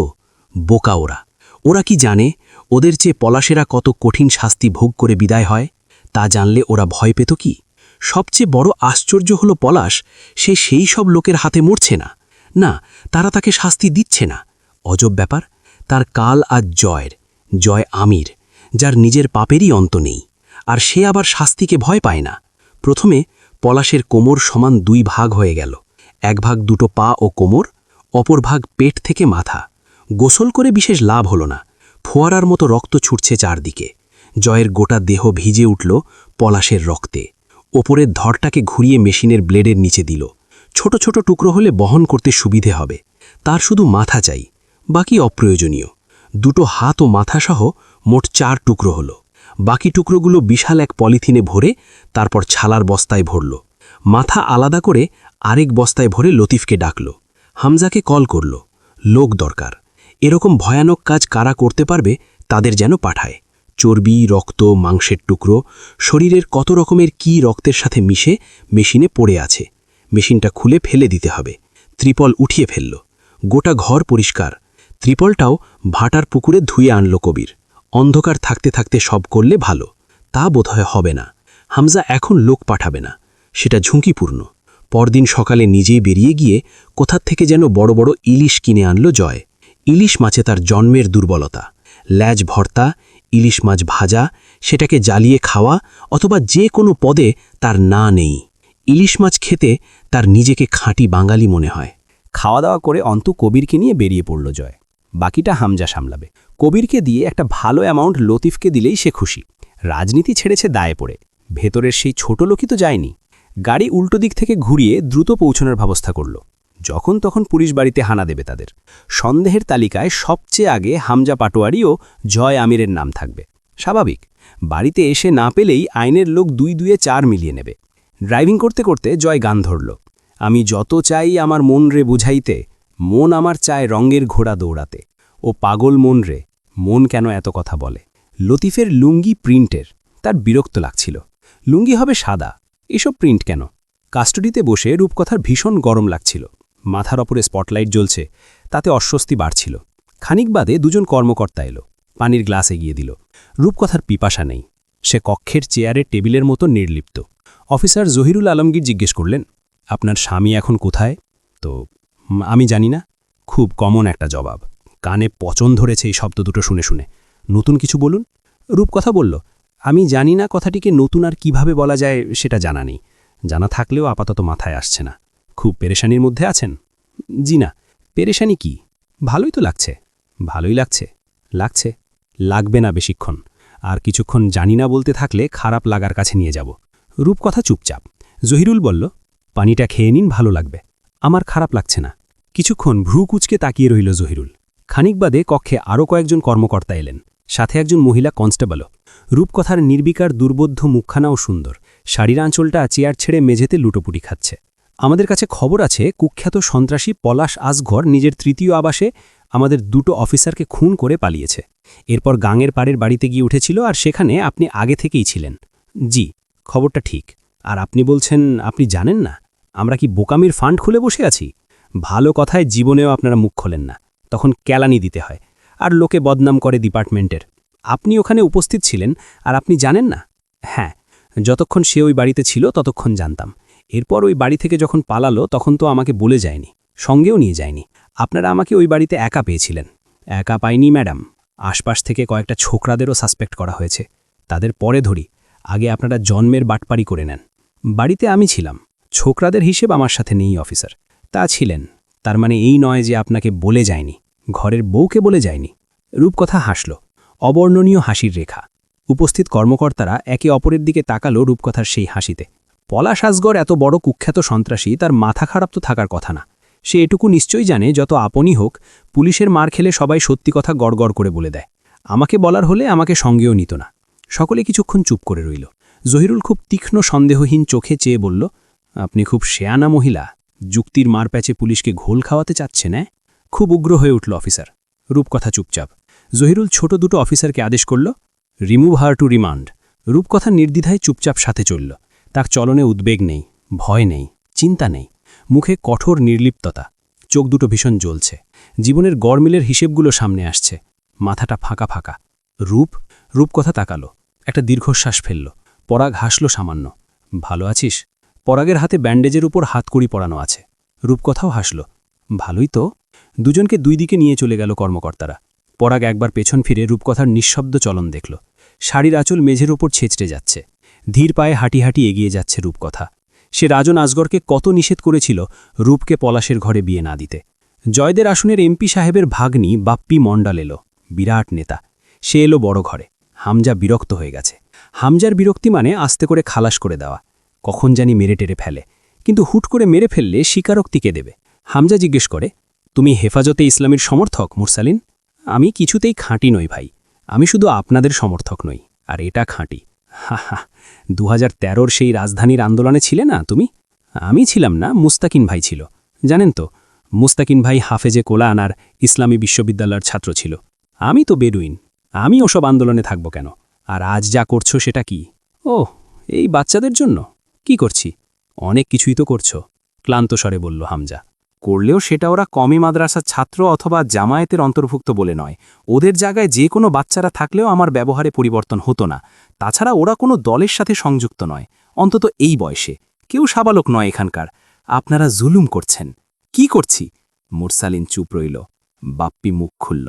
বোকা ওরা। ওরা কি জানে ওদের চেয়ে পলাশেরা কত কঠিন শাস্তি ভোগ করে বিদায় হয়? তা জানলে ওরা ভয় পেত কি? সবচেয়ে বড় আশ্চর্য হলো পলাশ সে সেই সব লোকের হাতে মরছে না। না, তারা তাকে শাস্তি দিচ্ছে না। অজব ব্যাপার, তার কাল আজ জয় আমির, যার নিজের পাপেরই অন্ত নেই। আর সে আবার শাস্তিকে ভয় পায় না। প্রথমে পলাশের কোমর সমান 2 ভাগ হয়ে গেল। এক ভাগ দুটো পা ও কোমর, অপর ভাগ পেট থেকে মাথা। গোসল করে বিশেষ লাভ হলো না। ফোয়ারার মতো রক্ত ছুটছে চারদিকে। জয়ের গোটা দেহ ভিজে উঠল পলাশের রক্তে। ওপরের ধরটাকে ঘুরিয়ে মেশিনের ব্লেডের নিচে দিল। ছোট ছোট টুকরো হলে বহন করতে সুবিধে হবে। তার শুধু মাথা চাই, বাকি অপ্রয়োজনীয়। 2 হাত ও মাথাসহ মোট 4 টুকরো হলো। বাকি টুকরোগুলো বিশাল এক পলিথিনে ভরে তারপর ছালার বস্তায় ভরল। মাথা আলাদা করে আরেক বস্তায় ভরে লতিফকে ডাকল। হামজাকে কল করল। লোক দরকার। এরকম ভয়ানক কাজ কারা করতে পারবে তাদের যেন পাঠায়। চর্বি, রক্ত, মাংসের টুকরো, শরীরের কত রকমের কি রক্তের সাথে মিশে মেশিনে পড়ে আছে। মেশিনটা খুলে ফেলে দিতে হবে। ত্রিপল উঠিয়ে ফেলল। গোটা ঘর পরিষ্কার। ত্রিপলটাও ভাটার পুকুরে ধুয়ে আনল কবির। অন্ধকার থাকতে থাকতে সব করলে ভালো। তা বোধহয় হবে না। হামজা এখন লোক পাঠাবে না, সেটা ঝুঁকিপূর্ণ। পরদিন সকালে নিজেই বেরিয়ে গিয়ে কোথার থেকে যেন বড় বড় ইলিশ কিনে আনল জয়। ইলিশ মাছে তার জন্মের দুর্বলতা। ল্যাজ ভর্তা, ইলিশ মাছ ভাজা, সেটাকে জ্বালিয়ে খাওয়া অথবা যে কোনো পদে তার না নেই। ইলিশ মাছ খেতে তার নিজেকে খাঁটি বাঙালি মনে হয়। খাওয়া দাওয়া করে অন্তু কবিরকে নিয়ে বেরিয়ে পড়ল জয়। বাকিটা হামজা সামলাবে। কবিরকে দিয়ে একটা ভালো অ্যামাউন্ট লতিফকে দিলেই সে খুশি। রাজনীতি ছেড়েছে দায়ে পড়ে। ভেতরের সেই ছোট লোকই তো যায়নি। গাড়ি উল্টো দিক থেকে ঘুরিয়ে দ্রুত পৌঁছানোর ব্যবস্থা করল। যখন তখন পুলিশ বাড়িতে হানা দেবে তাদের। সন্দেহের তালিকায় সবচেয়ে আগে হামজা পাটোয়ারি ও জয় আমিরের নাম থাকবে। স্বাভাবিক, বাড়িতে এসে না পেলেই আইনের লোক 2-2 4 মিলিয়ে নেবে। ড্রাইভিং করতে করতে জয় গান ধরল। আমি যত চাই আমার মন রে বুঝাইতে, মন আমার চায় রঙের ঘোড়া দৌড়াতে। ও পাগল মন রে, মন কেন এত কথা বলে। লতিফের লুঙ্গি প্রিন্টের, তার বিরক্ত লাগছিল। লুঙ্গি হবে সাদা, এসব প্রিন্ট কেন? কাস্টডিতে বসে রূপকথার ভীষণ গরম লাগছিল। মাথার ওপরে স্পটলাইট জ্বলছে, তাতে অস্বস্তি বাড়ছিল। খানিক বাদে 2জন কর্মকর্তা এলো। পানির গ্লাস এগিয়ে দিল। রূপকথার পিপাসা নেই। সে কক্ষের চেয়ারে টেবিলের মতো নির্লিপ্ত। অফিসার জহিরুল আলমগীর জিজ্ঞেস করলেন, আপনার স্বামী এখন কোথায়? তো আমি জানি না। খুব কমন একটা জবাব। কানে পচন ধরেছে এই শব্দ দুটো শুনে শুনে। নতুন কিছু বলুন। রূপকথা বলল, আমি জানি না কথাটিকে নতুন আর কিভাবে বলা যায় সেটা জানা নেই। জানা থাকলেও আপাতত মাথায় আসছে না। খুব পেরেশানির মধ্যে আছেন? জি না। পেরেশানি কি? ভালোই তো লাগছে। ভালোই লাগছে। লাগছে। লাগবে না বেশিক্ষণ। আর কিছুক্ষণ জানি না বলতে থাকলে খারাপ লাগার কাছে নিয়ে যাব। রূপকথা চুপচাপ। জহিরুল বলল, পানিটা খেয়ে নিন, ভালো লাগবে। আমার খারাপ লাগছে না। কিছুক্ষণ ভ্রু কুচকে তাকিয়ে রইল জহিরুল। খানিক বাদে কক্ষে আরও কয়েকজন কর্মকর্তা এলেন, সাথে একজন মহিলা কনস্টেবলও। রূপকথার নির্বিকার দুর্বোধ্য মুখখানাও সুন্দর। শাড়ির আঁচলটা চেয়ার ছেড়ে মেঝেতে লুটোপুটি খাচ্ছে। আমাদের কাছে খবর আছে কুখ্যাত সন্ত্রাসী পলাশ আসঘর নিজের 3য় আবাসে আমাদের 2 অফিসারকে খুন করে পালিয়েছে। এরপর গাঙের পাড়ের বাড়িতে গিয়ে উঠেছিল, আর সেখানে আপনি আগে থেকেই ছিলেন। জি, খবরটা ঠিক। আর আপনি বলছেন আপনি জানেন না? আমরা কি বোকামির ফান্ড খুলে বসে আছি? ভালো কথায় জীবনেও আপনারা মুখ খোলেন না, তখন ক্যালানি দিতে হয়। আর লোকে বদনাম করে ডিপার্টমেন্টের। আপনি ওখানে উপস্থিত ছিলেন আর আপনি জানেন না? হ্যাঁ, যতক্ষণ সে ওই বাড়িতে ছিল ততক্ষণ জানতাম। এরপর ওই বাড়ি থেকে যখন পালালো তখন তো আমাকে বলে যায়নি, সঙ্গেও নিয়ে যায়নি। আপনারা আমাকে ওই বাড়িতে একা পেয়েছিলেন। একা পাইনি ম্যাডাম, আশপাশ থেকে কয়েকটা ছোকরাদেরও সাসপেক্ট করা হয়েছে। তাদের পরে ধরি, আগে আপনারা জন্মের বাটপারি করে নেন। বাড়িতে আমি ছিলাম, ছোকরাদের হিসেব আমার সাথে নেই অফিসার। তা ছিলেন, তার মানে এই নয় যে আপনাকে বলে যায়নি, ঘরের বউকে বলে যায়নি। রূপকথা হাসল, অবর্ণনীয় হাসির রেখা। উপস্থিত কর্মকর্তারা একে অপরের দিকে তাকালো রূপকথার সেই হাসিতে। পলাশ আসগর এত বড় কুখ্যাত সন্ত্রাসী, তার মাথা খারাপ তো থাকার কথা না। সে এটুকু নিশ্চয়ই জানে, যত আপনই হোক, পুলিশের মার খেলে সবাই সত্যি কথা গড়গড় করে বলে দেয়। আমাকে বলার হলে আমাকে সঙ্গেও নিত না। সকলে কিছুক্ষণ চুপ করে রইল। জহিরুল খুব তীক্ষ্ণ সন্দেহহীন চোখে চেয়ে বলল, আপনি খুব শেয়ানা মহিলা, যুক্তির মার প্যাচে পুলিশকে ঘোল খাওয়াতে চাচ্ছেন? খুব উগ্র হয়ে উঠল অফিসার। রূপকথা চুপচাপ। জহিরুল ছোট দুটো অফিসারকে আদেশ করল, রিমুভ হার টু রিমান্ড। রূপকথা নির্দ্বিধায় চুপচাপ সাথে চলল। তার চলনে উদ্বেগ নেই, ভয় নেই, চিন্তা নেই, মুখে কঠোর নির্লিপ্ততা। চোখ দুটো ভীষণ জ্বলছে। জীবনের গড়মিলের হিসেবগুলো সামনে আসছে। মাথাটা ফাঁকা ফাঁকা। রূপকথা তাকালো, একটা দীর্ঘশ্বাস ফেলল। পরাগ হাসল সামান্য। ভালো আছিস? পরাগের হাতে ব্যান্ডেজের উপর হাতকড়ি পরানো আছে। রূপকথাও হাসল। ভালোই তো। দুজনকে দুই দিকে নিয়ে চলে গেল কর্মকর্তারা। পরাগ একবার পেছন ফিরে রূপকথার নিঃশব্দ চলন দেখল। শাড়ির আঁচল মেঝের ওপর ছেঁচড়ে যাচ্ছে। ধীর পায়ে হাঁটি হাঁটি এগিয়ে যাচ্ছে রূপকথা। সে রাজন আসগরকে কত নিষেধ করেছিল রূপকে পলাশের ঘরে বিয়ে না দিতে। জয়দের আসনের এমপি সাহেবের ভাগ্নি বাপ্পি মণ্ডল এলো, বিরাট নেতা। সে এলো বড় ঘরে। হামজা বিরক্ত হয়ে গেছে। হামজার বিরক্তি মানে আস্তে করে খালাস করে দেওয়া, কখন জানি মেরে টেরে ফেলে। কিন্তু হুট করে মেরে ফেললে স্বীকারোক্তি কে দেবে? হামজা জিজ্ঞেস করে, তুমি হেফাজতে ইসলামের সমর্থক মুরসালিন? আমি কিছুতেই খাঁটি নই ভাই, আমি শুধু আপনাদের সমর্থক নই, আর এটা খাঁটি। হা হা, 2013-র সেই রাজধানীর আন্দোলনে ছিলে না তুমি? আমি ছিলাম না, মুস্তাকিন ভাই ছিল। জানেন তো, মুস্তাকিন ভাই হাফেজে কোরআন আর ইসলামী বিশ্ববিদ্যালয়ের ছাত্র ছিল। আমি তো বেডুইন, আমি ওসব আন্দোলনে থাকব কেন? আর আজ যা করছো সেটা কি? ওহ, এই বাচ্চাদের জন্য কি করছি? অনেক কিছুই তো করছো, ক্লান্ত স্বরে বলল হামজা। করলেও সেটা ওরা কমি মাদ্রাসার ছাত্র অথবা জামায়াতের অন্তর্ভুক্ত বলে নয়। ওদের জায়গায় যে কোনো বাচ্চারা থাকলেও আমার ব্যবহারে পরিবর্তন হতো না। তাছাড়া ওরা কোনো দলের সাথে সংযুক্ত নয়, অন্তত এই বয়সে। কেউ সাবালক নয় এখানকার। আপনারা জুলুম করছেন। কি করছি? মুরসালিন চুপ রইল। বাপ্পি মুখ খুলল।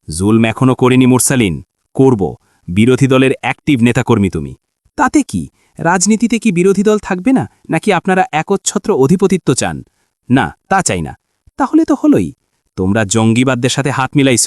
জুলম এখনও করিনি মুরসালিন, করব। বিরোধী দলের অ্যাক্টিভ নেতাকর্মী তুমি। তাতে কি? রাজনীতিতে কি বিরোধী দল থাকবে না, নাকি আপনারা একচ্ছত্র অধিপতিত্ব চান? না, তা চাই না। তাহলে তো হলোই। তোমরা জঙ্গিবাদদের সাথে হাত মিলাইছ।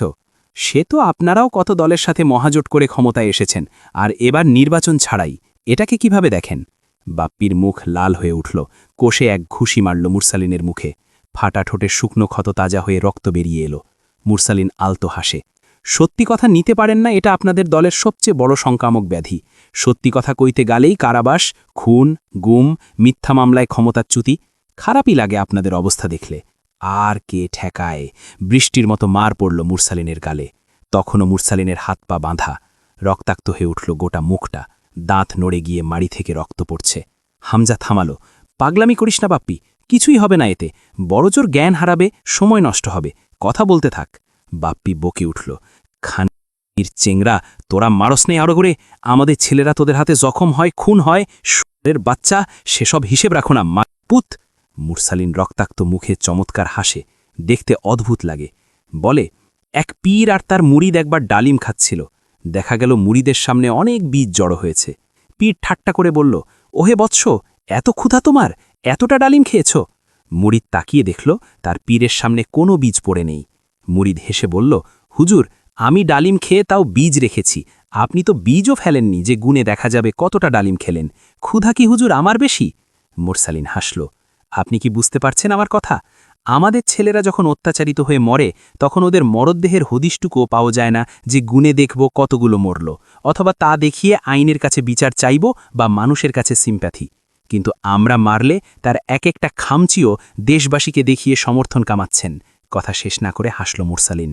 সে তো আপনারাও কত দলের সাথে মহাজোট করে ক্ষমতায় এসেছেন, আর এবার নির্বাচন ছাড়াই। এটাকে কিভাবে দেখেন? বাপ্পির মুখ লাল হয়ে উঠল। কোষে এক ঘুষি মারল মুরসালিনের মুখে। ফাটা ঠোঁটের শুকনো ক্ষত তাজা হয়ে রক্ত বেরিয়ে এলো। মুরসালিন আলতো হাসে। সত্যি কথা নিতে পারেন না, এটা আপনাদের দলের সবচেয়ে বড় সংক্রামক ব্যাধি। সত্যি কথা কইতে গেলেই কারাবাস, খুন, গুম, মিথ্যা মামলায় ক্ষমতাচ্যুতি। খারাপই লাগে আপনাদের অবস্থা দেখলে। আর কে ঠেকায়? বৃষ্টির মতো মার পড়ল মুরসালিনের গালে। তখনও মুরসালিনের হাত পা বাঁধা। রক্তাক্ত হয়ে উঠল গোটা মুখটা। দাঁত নড়ে গিয়ে মাড়ি থেকে রক্ত পড়ছে। হামজা থামালো। পাগলামি করিস না বাপ্পি, কিছুই হবে না এতে। বড়জোর জ্ঞান হারাবে, সময় নষ্ট হবে। কথা বলতে থাক। বাপ্পি বকে উঠল। খানির চেংরা, তোরা মারস নেই আরো করে? আমাদের ছেলেরা তোদের হাতে জখম হয়, খুন হয়, সুরের বাচ্চা, সেসব হিসেব রাখো না পুত। মুরসালিন রক্তাক্ত মুখে চমৎকার হাসে, দেখতে অদ্ভুত লাগে। বলে, এক পীর আর তার মুরিদ একবার ডালিম খাচ্ছিল। দেখা গেল মুরিদের সামনে অনেক বীজ জড়ো হয়েছে। পীর ঠাট্টা করে বলল, ওহে বৎস, এত ক্ষুধা তোমার, এতটা ডালিম খেয়েছ? মুরিদ তাকিয়ে দেখল তার পীরের সামনে কোনো বীজ পড়ে নেই। মুরিদ হেসে বলল, হুজুর, আমি ডালিম খেয়ে তাও বীজ রেখেছি। আপনি তো বীজও ফেলেননি যে গুণে দেখা যাবে কতটা ডালিম খেলেন। ক্ষুধা কি হুজুর আমার বেশি? মুরসালিন হাসল। আপনি কি বুঝতে পারছেন আমার কথা? আমাদের ছেলেরা যখন অত্যাচারিত হয়ে মরে, তখন ওদের মরদেহের হদিশটুকুও পাওয়া যায় না যে গুণে দেখব কতগুলো মরল, অথবা তা দেখিয়ে আইনের কাছে বিচার চাইব বা মানুষের কাছে সিম্প্যাথি। কিন্তু আমরা মারলে তার এক একটা খামচিও দেশবাসীকে দেখিয়ে সমর্থন কামাচ্ছেন। কথা শেষ না করে হাসল মুরসালিন।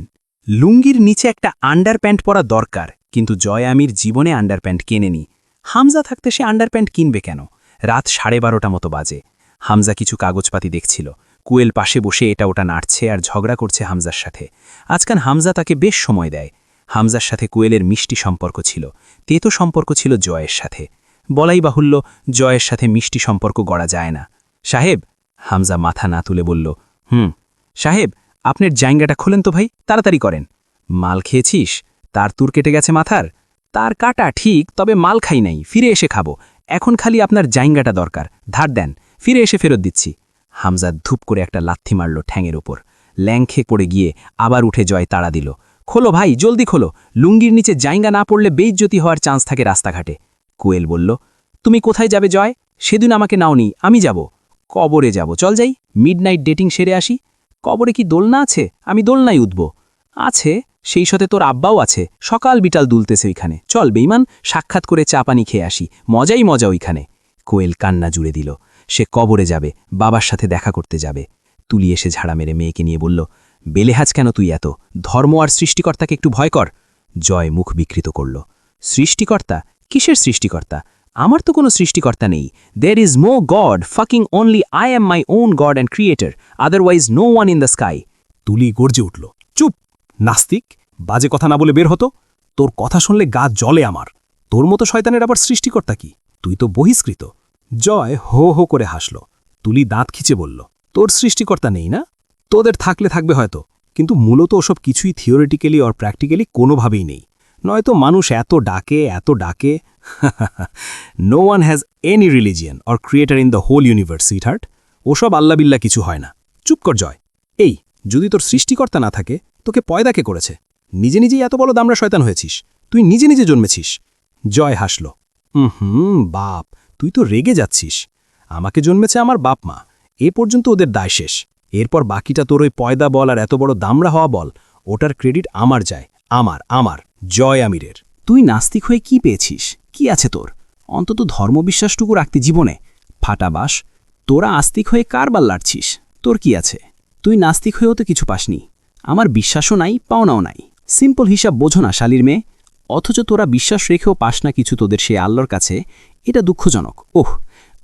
লুঙ্গির নিচে একটা আন্ডারপ্যান্ট পরা দরকার, কিন্তু জয় আমির জীবনে আন্ডারপ্যান্ট কেনেনি। হামজা থাকতে সে আন্ডারপ্যান্ট কিনবে কেন? রাত 12:30 মতো বাজে। হামজা কিছু কাগজপাতি দেখছিল। কুয়েল পাশে বসে এটা ওটা নাড়ছে আর ঝগড়া করছে হামজার সাথে। আজকাল হামজা তাকে বেশ সময় দেয়। হামজার সাথে কুয়েলের মিষ্টি সম্পর্ক ছিল, তেতো সম্পর্ক ছিল জয়ের সাথে। বলাই বাহুল্য, জয়ের সাথে মিষ্টি সম্পর্ক গড়া যায় না। সাহেব, হামজা মাথা না তুলে বলল, সাহেব, আপনার জায়গাটা খোলেন তো ভাই, তাড়াতাড়ি করেন। মাল খেয়েছিস? তার তুর কেটে গেছে মাথার? তার কাটা ঠিক, তবে মাল খাই নাই, ফিরে এসে খাবো। এখন খালি আপনার জাইঙ্গাটা দরকার, ধার দেন, ফিরে এসে ফেরত দিচ্ছি। হামজা ধূপ করে একটা লাথি মারল ঠ্যাঙের ওপর। ল্যাংখে পড়ে গিয়ে আবার উঠে জয় তাড়া দিল, খোলো ভাই, জলদি খোলো, লুঙ্গির নিচে জাইঙ্গা না পড়লে বেইজ্জতি হওয়ার চান্স থাকে রাস্তাঘাটে। কোয়েল বলল, তুমি কোথায় যাবে জয়? সেদিন আমাকে নাওনি, আমি যাব। কবরে যাব, চল যাই, মিডনাইট ডেটিং সেরে আসি। কবরে কি দোলনা আছে? আমি দোলনায় উঠব। আছে, সেই সাথে তোর আব্বাও আছে, সকাল বিটাল দুলতেছে ওইখানে। চল বেইমান, সাক্ষাৎ করে চা পানি খেয়ে আসি, মজাই মজা ওইখানে। কোয়েল কান্না জুড়ে দিল। সে কবরে যাবে, বাবার সাথে দেখা করতে যাবে। তুলি এসে ঝাড়া মেরে মেয়েকে নিয়ে বলল, বেলেহাজ কেন তুই এত? ধর্ম আর সৃষ্টিকর্তাকে একটু ভয় কর। জয় মুখ বিকৃত করল। সৃষ্টিকর্তা? কিসের সৃষ্টিকর্তা? আমার তো কোনো সৃষ্টিকর্তা নেই। There is no god, fucking only I am my own god and creator, otherwise no one in the sky. Tuli গর্জে উঠল, চুপ নাস্তিক, বাজে কথা না বলে বের হতো। তোর কথা শুনলে গা জ্বলে আমার। তোর মতো শয়তানের আবার সৃষ্টিকর্তা কি? তুই তো বহিষ্কৃত। জয় হো হো করে হাসল। তুলি দাঁত খিচে বলল, তোর সৃষ্টিকর্তা নেই না? তোদের থাকলে থাকবে হয়তো, কিন্তু মূলত ওসব কিছুই থিওরিটিক্যালি অর প্র্যাকটিক্যালি কোনোভাবেই নেই। নয়তো মানুষ এত ডাকে no one has any religion or creator in the whole universe, sweetheart. ওসব আল্লাবিল্লা কিছু হয় না। চুপ কর জয়। এই, যদি তোর সৃষ্টিকর্তা না থাকে, তোকে পয়দা কে করেছে? নিজেই এত বড় দামড়া শয়তান হয়েছিস। তুই নিজে জন্মেছিস। জয় হাসল। বাপ, তুই তো রেগে যাচ্ছিস। আমাকে জন্মেছে আমার বাপ মা, এ পর্যন্ত ওদের দায় শেষ। এরপর বাকিটা তোর ওই পয়দা বল আর এত বড় দামড়া হওয়া বল, ওটার ক্রেডিট আমার যায়। আমার জয় আমিরের। তুই নাস্তিক হয়ে কি পেয়েছিস? কি আছে তোর? অন্তত ধর্মবিশ্বাসটুকু রাখতে জীবনে। ফাটাবাস, তোরা আস্তিক হয়ে কারবার লাড়ছিস, তোর কি আছে? তুই নাস্তিক হয়েও তো কিছু পাসনি। আমার বিশ্বাসও নাই, পাওনাও নাই। সিম্পল হিসাব বোঝো না শালির মেয়ে। অথচ তোরা বিশ্বাস রেখেও পাস না কিছু তোদের সেই আল্লাহর কাছে। এটা দুঃখজনক।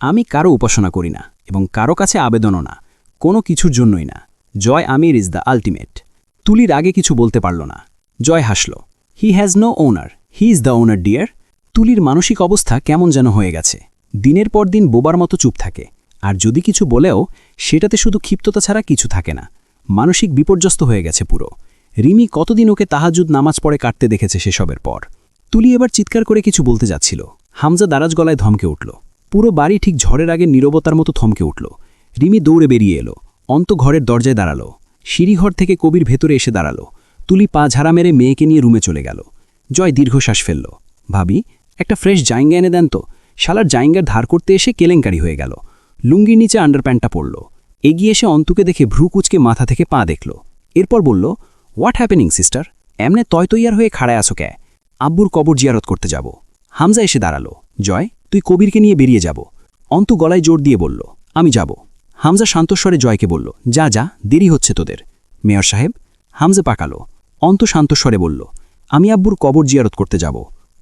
আমি কারো উপাসনা করি না এবং কারো কাছে আবেদনও না, কোনো কিছুর জন্যই না। Joy Amir is the ultimate. তুলির আগে কিছু বলতে পারল না। জয় হাসল। He has no owner, he is the owner dear. তুলির মানসিক অবস্থা কেমন যেন হয়ে গেছে। দিনের পর দিন বোবার মতো চুপ থাকে, আর যদি কিছু বলেও সেটাতে শুধু ক্ষিপ্ততা ছাড়া কিছু থাকে না। মানসিক বিপর্যস্ত হয়ে গেছে পুরো। রিমি কতদিন ওকে তাহাজ্জুদ নামাজ পড়ে কাটতে দেখেছে সেসবের পর। তুলি এবার চিৎকার করে কিছু বলতে যাচ্ছিল। হামজা দারাজ গলায় ধমকে উঠল। পুরো বাড়ি ঠিক ঝড়ের আগে নীরবতার মতো থমকে উঠল। রিমি দৌড়ে বেরিয়ে এলো। অন্ত ঘরের দরজায় দাঁড়ালো। সিঁড়িঘর থেকে কবির ভেতরে এসে দাঁড়ালো। তুলি পা ঝাড়া মেরে মেয়েকে নিয়ে রুমে চলে গেল। জয় দীর্ঘশ্বাস ফেলল। ভাবি, একটা ফ্রেশ জাইঙ্গা এনে দেন তো। শালার জাইঙ্গার ধার করতে এসে কেলেঙ্কারি হয়ে গেল। লুঙ্গির নিচে আন্ডারপ্যান্টটা পড়ল। এগিয়ে এসে অন্তুকে দেখে ভ্রু কুচকে মাথা থেকে পা দেখল। এরপর বলল, হোয়াট হ্যাপেনিং সিস্টার? এমনে তৈয়ার হয়ে খাড়ায় আসো কে? আব্বুর কবর জিয়ারত করতে যাব। হামজা এসে দাঁড়ালো। জয়, তুই কবিরকে নিয়ে বেরিয়ে যাব। অন্তু গলায় জোর দিয়ে বলল, আমি যাব। হামজা শান্তস্বরে জয়কে বলল, যা যা, দেরি হচ্ছে তোদের। মেয়র সাহেব? হামজা পাকালো। অন্ত শান্তস্বরে বলল, আমি আব্বুর কবর জিয়ারত করতে যাব।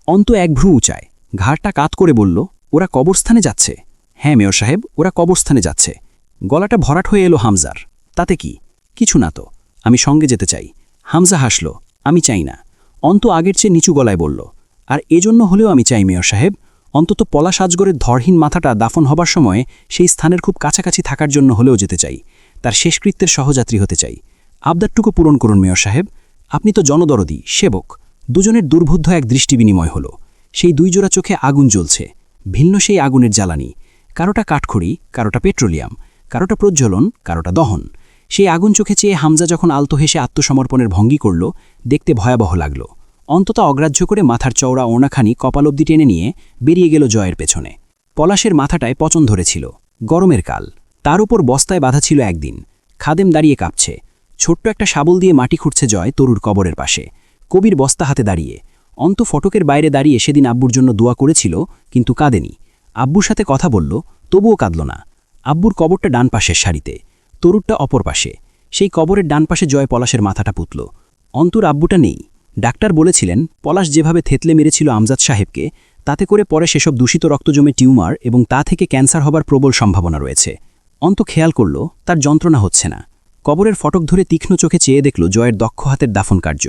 অন্ত এক ভ্রু উঁচায়, ঘাড়টা কাত করে বলল, ওরা কবরস্থানে যাচ্ছে? হ্যাঁ মেয়র সাহেব, ওরা কবরস্থানে যাচ্ছে। গলাটা ভরাট হয়ে এলো হামজার। তাতে কি? কিছু না তো, আমি সঙ্গে যেতে চাই। হামজা হাসল, আমি চাই না। অন্ত আগের চেয়ে নিচু গলায় বলল, আর এজন্য হলেও আমি চাই মেয়র সাহেব, অন্তত পলাশ আজগরের ধরহীন মাথাটা দাফন হবার সময় সেই স্থানের খুব কাছাকাছি থাকার জন্য হলেও যেতে চাই। তার শেষকৃত্যের সহযাত্রী হতে চাই। আবদারটুকু পূরণ করুন মেয়র সাহেব। আপনি তো জনদরদি, সেবক। দুজনের দুর্বোধ্য এক দৃষ্টি বিনিময় হল। সেই দুই জোড়া চোখে আগুন জ্বলছে, ভিন্ন সেই আগুনের জ্বালানি। কারোটা কাঠখড়ি, কারোটা পেট্রোলিয়াম, কারোটা প্রজ্বলন, কারোটা দহন। সেই আগুন চোখে চেয়ে হামজা যখন আলতো হেসে আত্মসমর্পণের ভঙ্গি করল, দেখতে ভয়াবহ লাগল। অন্তত অগ্রাহ্য করে মাথার চওড়া ওড়নাখানি কপাল অব্দি টেনে নিয়ে বেরিয়ে গেল জয়ের পেছনে। পলাশের মাথাটায় পচন ধরেছিল। গরমের কাল, তার উপর বস্তায় বাঁধা ছিল একদিন। খাদেম দাঁড়িয়ে কাঁপছে। ছোট্ট একটা শাবল দিয়ে মাটি খুঁড়ছে জয় তরুর কবরের পাশে। কবির বস্তা হাতে দাঁড়িয়ে। অন্ত ফটকের বাইরে দাঁড়িয়ে সেদিন আব্বুর জন্য দোয়া করেছিল, কিন্তু কাঁদেনি। আব্বুর সাথে কথা বলল, তবুও কাঁদল না। আব্বুর কবরটা ডান পাশের সারিতে, তরুরটা অপর পাশে। সেই কবরের ডান পাশে জয় পলাশের মাথাটা পুতল। অন্তুর আব্বুটা নেই। ডাক্তার বলেছিলেন, পলাশ যেভাবে থেতলে মেরেছিল আমজাদ সাহেবকে, তাতে করে পরে সেসব দূষিত রক্ত জমে টিউমার এবং তা থেকে ক্যান্সার হবার প্রবল সম্ভাবনা রয়েছে। অন্ত খেয়াল করল, তার যন্ত্রণা হচ্ছে না। কবরের ফটক ধরে তীক্ষ্ণ চোখে চেয়ে দেখল জয়ের দক্ষ হাতের দাফন কার্য।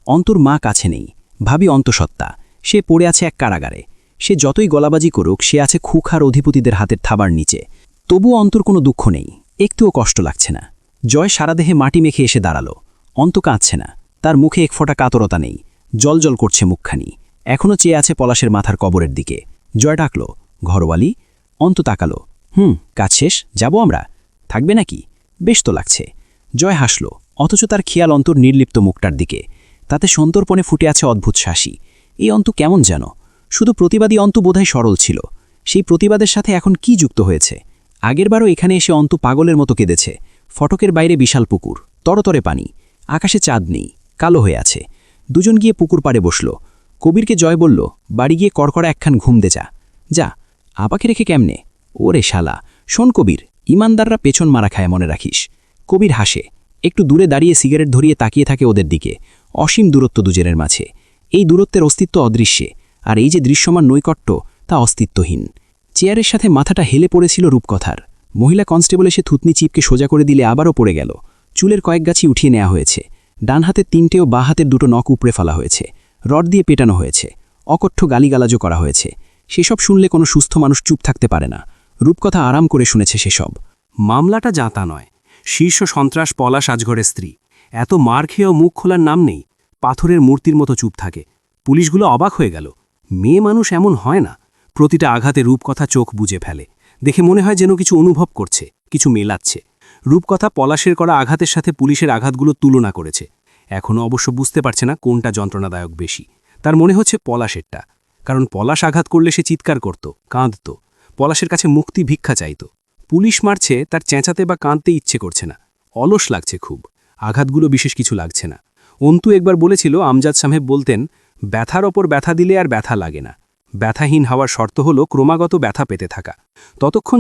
অন্তর মা কাছে নেই। ভাবি অন্তঃসত্ত্বা, সে পড়ে আছে এক কারাগারে। সে যতই গলাবাজি করুক, সে আছে খুখার অধিপতিদের হাতের থাবার নিচে। তবুও অন্তর কোনো দুঃখ নেই, একটুও কষ্ট লাগছে না। জয় সারাদেহে মাটি মেখে এসে দাঁড়ালো। অন্ত কাঁদছে না, তার মুখে এক ফোঁটা কাতরতা নেই। জলজল করছে মুখখানি। এখনও চেয়ে আছে পলাশের মাথার কবরের দিকে। জয় ডাকল, ঘরওয়ালি। অন্তু তাকালো, কাজ শেষ, যাব আমরা? থাকবে নাকি? বেশ তো লাগছে। জয় হাসল, অথচ তার খেয়াল অন্তুর নির্লিপ্ত মুখটার দিকে। তাতে সন্তর্পণে ফুটে আছে অদ্ভুত শাসি। এই অন্তু কেমন যেন। শুধু প্রতিবাদী অন্তু বোধহয় সরল ছিল। সেই প্রতিবাদের সাথে এখন কি যুক্ত হয়েছে? আগেরবারও এখানে এসে অন্তু পাগলের মতো কেঁদেছে। ফটকের বাইরে বিশাল পুকুর, তরতরে পানি, আকাশে চাঁদ নেই, কালো হয়ে আছে। দুজন গিয়ে পুকুর পাড়ে বসল। কবিরকে জয় বলল, বাড়ি গিয়ে কড়কড়া একখান ঘুম দে যা। যা, আপাকে রেখে কেমনে? ওরে শালা, শোন কবির, ইমানদাররা পেছন মারা খায়, মনে রাখিস। কবির হাসে, একটু দূরে দাঁড়িয়ে সিগারেট ধরিয়ে তাকিয়ে থাকে ওদের দিকে। অসীম দূরত্ব দুজনের মাঝে। এই দূরত্বের অস্তিত্ব অদৃশ্যে, আর এই যে দৃশ্যমান নৈকট্য, তা অস্তিত্বহীন। চেয়ারের সাথে মাথাটা হেলে পড়েছিল রূপকথার। মহিলা কনস্টেবল এসে থুতনি চিপকে সোজা করে দিলে আবারও পড়ে গেল। চুলের কয়েক গাছি উঠিয়ে নেওয়া হয়েছে। ডান হাতের 3টে ও বাঁ হাতের 2টো নখ উপড়ে ফেলা হয়েছে। রড দিয়ে পেটানো হয়েছে। অকঠ্য গালিগালাজও করা হয়েছে। সেসব শুনলে কোনো সুস্থ মানুষ চুপ থাকতে পারে না। রূপকথা আরাম করে শুনেছে সেসব। মামলাটা জাতা নয়। শীর্ষ সন্ত্রাস পলাশ আজগরের স্ত্রী। এত মার খেয়েও মুখ খোলার নাম নেই। পাথরের মূর্তির মতো চুপ থাকে। পুলিশগুলো অবাক হয়ে গেল। মেয়ে মানুষ এমন হয় না। প্রতিটা আঘাতে রূপকথা চোখ বুজে ফেলে। দেখে মনে হয় যেন কিছু অনুভব করছে, কিছু মেলাচ্ছে। রূপকথা পলাশের করা আঘাতের সাথে পুলিশের আঘাতগুলো তুলনা করেছে। এখনও অবশ্য বুঝতে পারছে না কোনটা যন্ত্রণাদায়ক বেশি। তার মনে হচ্ছে পলাশেরটা। কারণ পলাশ আঘাত করলে সে চিৎকার করত, কাঁদত, পলাশের কাছে মুক্তি ভিক্ষা চাইত। পুলিশ মারছে, তার চেঁচাতে বা কাঁদতে ইচ্ছে করছে না। অলস লাগছে খুব। আঘাতগুলো বিশেষ কিছু লাগছে না। অন্তু একবার বলেছিল, আমজাদ সাহেব বলতেন, ব্যথার ওপর ব্যথা দিলে আর ব্যথা লাগে না। ব্যথাহীন হওয়ার শর্ত হলো ক্রমাগত ব্যথা পেতে থাকা,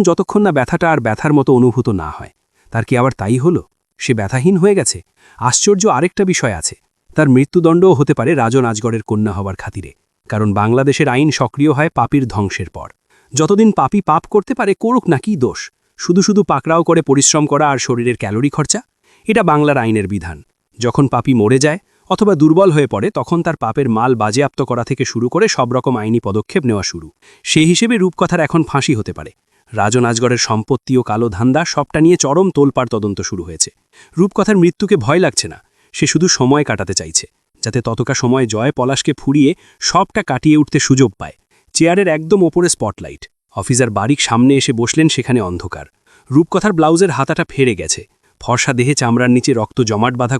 যতক্ষণ না ব্যথাটা আর ব্যথার মতো অনুভূত না হয়। তার কি আবার তাই হলো? সে ব্যথাহীন হয়ে গেছে? আশ্চর্য আরেকটা বিষয় আছে। তার মৃত্যুদণ্ডও হতে পারে রাজন আজগরের কন্যা হওয়ার খাতিরে। কারণ বাংলাদেশের আইন সক্রিয় হয় পাপীর ধ্বংসের পর। যতদিন পাপী পাপ করতে পারে, করুক না কি দোষ? শুধু পাকড়াও করে পরিশ্রম করা আর শরীরের ক্যালোরি খরচা, এটা বাংলার আইনের বিধান। যখন পাপী মরে যায় অথবা দুর্বল হয়ে পড়ে, তখন তার পাপের মাল বাজেয়াপ্ত করা থেকে শুরু করে সব রকম আইনি পদক্ষেপ নেওয়া শুরু। সেই হিসেবে রূপকথার এখন ফাঁসি হতে পারে। রাজন আজগরের সম্পত্তি ও কালো ধান্দা সবটা নিয়ে চরম তোলপাড় তদন্ত শুরু হয়েছে। রূপকথার মৃত্যুকে ভয় লাগছে না। সে শুধু সময় কাটাতে চাইছে, যাতে ততটা সময় জয় পলাশকে ফুরিয়ে সবটা কাটিয়ে উঠতে সুযোগ পায়। চেয়ারের একদম ওপরে স্পটলাইট। অফিসার বারিক সামনে এসে বসলেন, সেখানে অন্ধকার। রূপকথার ব্লাউজের হাতাটা ফেরে গেছে। ফর্সা দেহে চামড়ার নিচে রক্ত জমাট বাঁধা,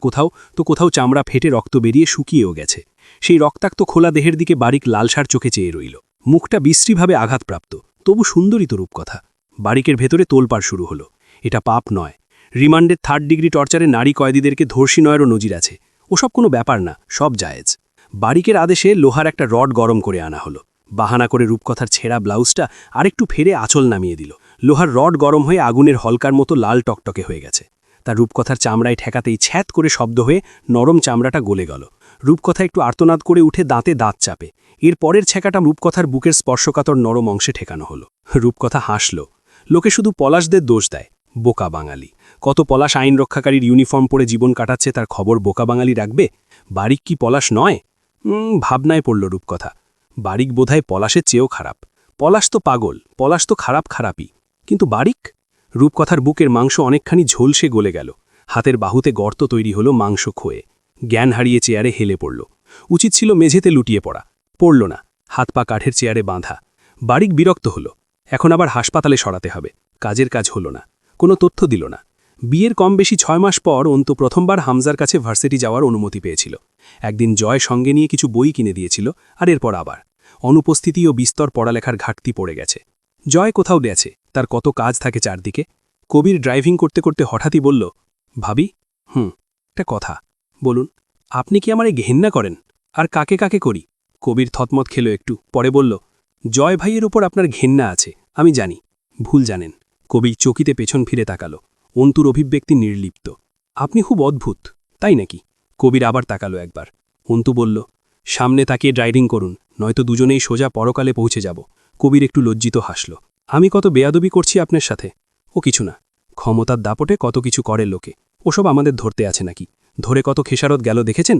কোথাও চামড়া ফেটে রক্ত বেরিয়ে শুকিয়েও গেছে। সেই রক্তাক্ত খোলা দেহের দিকে বারিক লালসার চোখে চেয়ে রইল। মুখটা বিশ্রীভাবে আঘাতপ্রাপ্ত, তবু সুন্দরী তো রূপকথা। বারিকের ভেতরে তোলপাড় শুরু হলো। এটা পাপ নয়। রিমান্ডের 3rd ডিগ্রি টর্চারে নারী কয়েদিদেরকে ধর্ষণেরও নজির আছে। ওসব কোনো ব্যাপার না, সব জায়েজ। বারিকের আদেশে লোহার একটা রড গরম করে আনা হলো। বাহানা করে রূপকথার ছেঁড়া ব্লাউজটা আরেকটু ফেরে আঁচল নামিয়ে দিল। লোহার রড গরম হয়ে আগুনের হলকার মতো লাল টকটকে হয়ে গেছে। তার রূপকথার চামড়ায় ঠেকাতেই ছ্যাত করে শব্দ হয়ে নরম চামড়াটা গলে গেল। রূপকথা একটু আর্তনাদ করে উঠে দাঁতে দাঁত চাপে। এর পরের ছ্যাঁকাটা রূপকথার বুকের স্পর্শকাতর নরম অংশে ঠেকানো হলো। রূপকথা হাসল। লোকে শুধু পলাশদের দোষ দেয়। বোকা বাঙালি। কত পলাশ আইন রক্ষাকারীর ইউনিফর্ম পরে জীবন কাটাচ্ছে, তার খবর বোকা বাঙালি রাখবে? বারিক কি পলাশ নয়? ভাবনায় পড়ল রূপকথা। বারিক বোধহয় পলাশের চেয়েও খারাপ। পলাশ তো পাগল, পলাশ তো খারাপই। কিন্তু বারিক? রূপকথার বুকের মাংস অনেকখানি ঝলসে গলে গেল। হাতের বাহুতে গর্ত তৈরি হলো মাংস ক্ষয়ে। জ্ঞান হারিয়ে চেয়ারে হেলে পড়ল। উচিত ছিল মেঝেতে লুটিয়ে পড়া। পড়ল না। হাত পা কাঠের চেয়ারে বাঁধা। বারিক বিরক্ত হল। এখন আবার হাসপাতালে সরাতে হবে। কাজের কাজ হলো না। কোনো তথ্য দিল না। বিয়ের কম বেশি 6 মাস পর অন্তু প্রথমবার হামজার কাছে ভার্সিটি যাওয়ার অনুমতি পেয়েছিল। একদিন জয় সঙ্গে নিয়ে কিছু বই কিনে দিয়েছিল, আর এরপর আবার অনুপস্থিতি ও বিস্তর পড়ালেখার ঘাটতি পড়ে গেছে। জয় কোথাও গেছে, তার কত কাজ থাকে চারদিকে। কবির ড্রাইভিং করতে করতে হঠাৎই বলল, ভাবি, একটা কথা বলুন। আপনি কি আমারে ঘেন্না করেন? আর কাকে কাকে করি? কবির থতমত খেল একটু, পরে বলল, জয় ভাইয়ের ওপর আপনার ঘেন্না আছে, আমি জানি। ভুল জানেন। কবির চকিতে পেছন ফিরে তাকালো। অন্তুর অভিব্যক্তি নির্লিপ্ত। আপনি খুব অদ্ভুত, তাই নাকি? কবির আবার তাকালো একবার। অন্তু বলল, সামনে তাকিয়ে ড্রাইভিং করুন, নয়তো দুজনেই সোজা পরকালে পৌঁছে যাব। কবির একটু লজ্জিত হাসল। আমি কত বেয়াদবি করছি আপনার সাথে? ও কিছু না। ক্ষমতার দাপটে কত কিছু করে লোকে, ওসব আমাদের ধরতে আছে নাকি? ধরে কত খেসারত গেল দেখেছেন?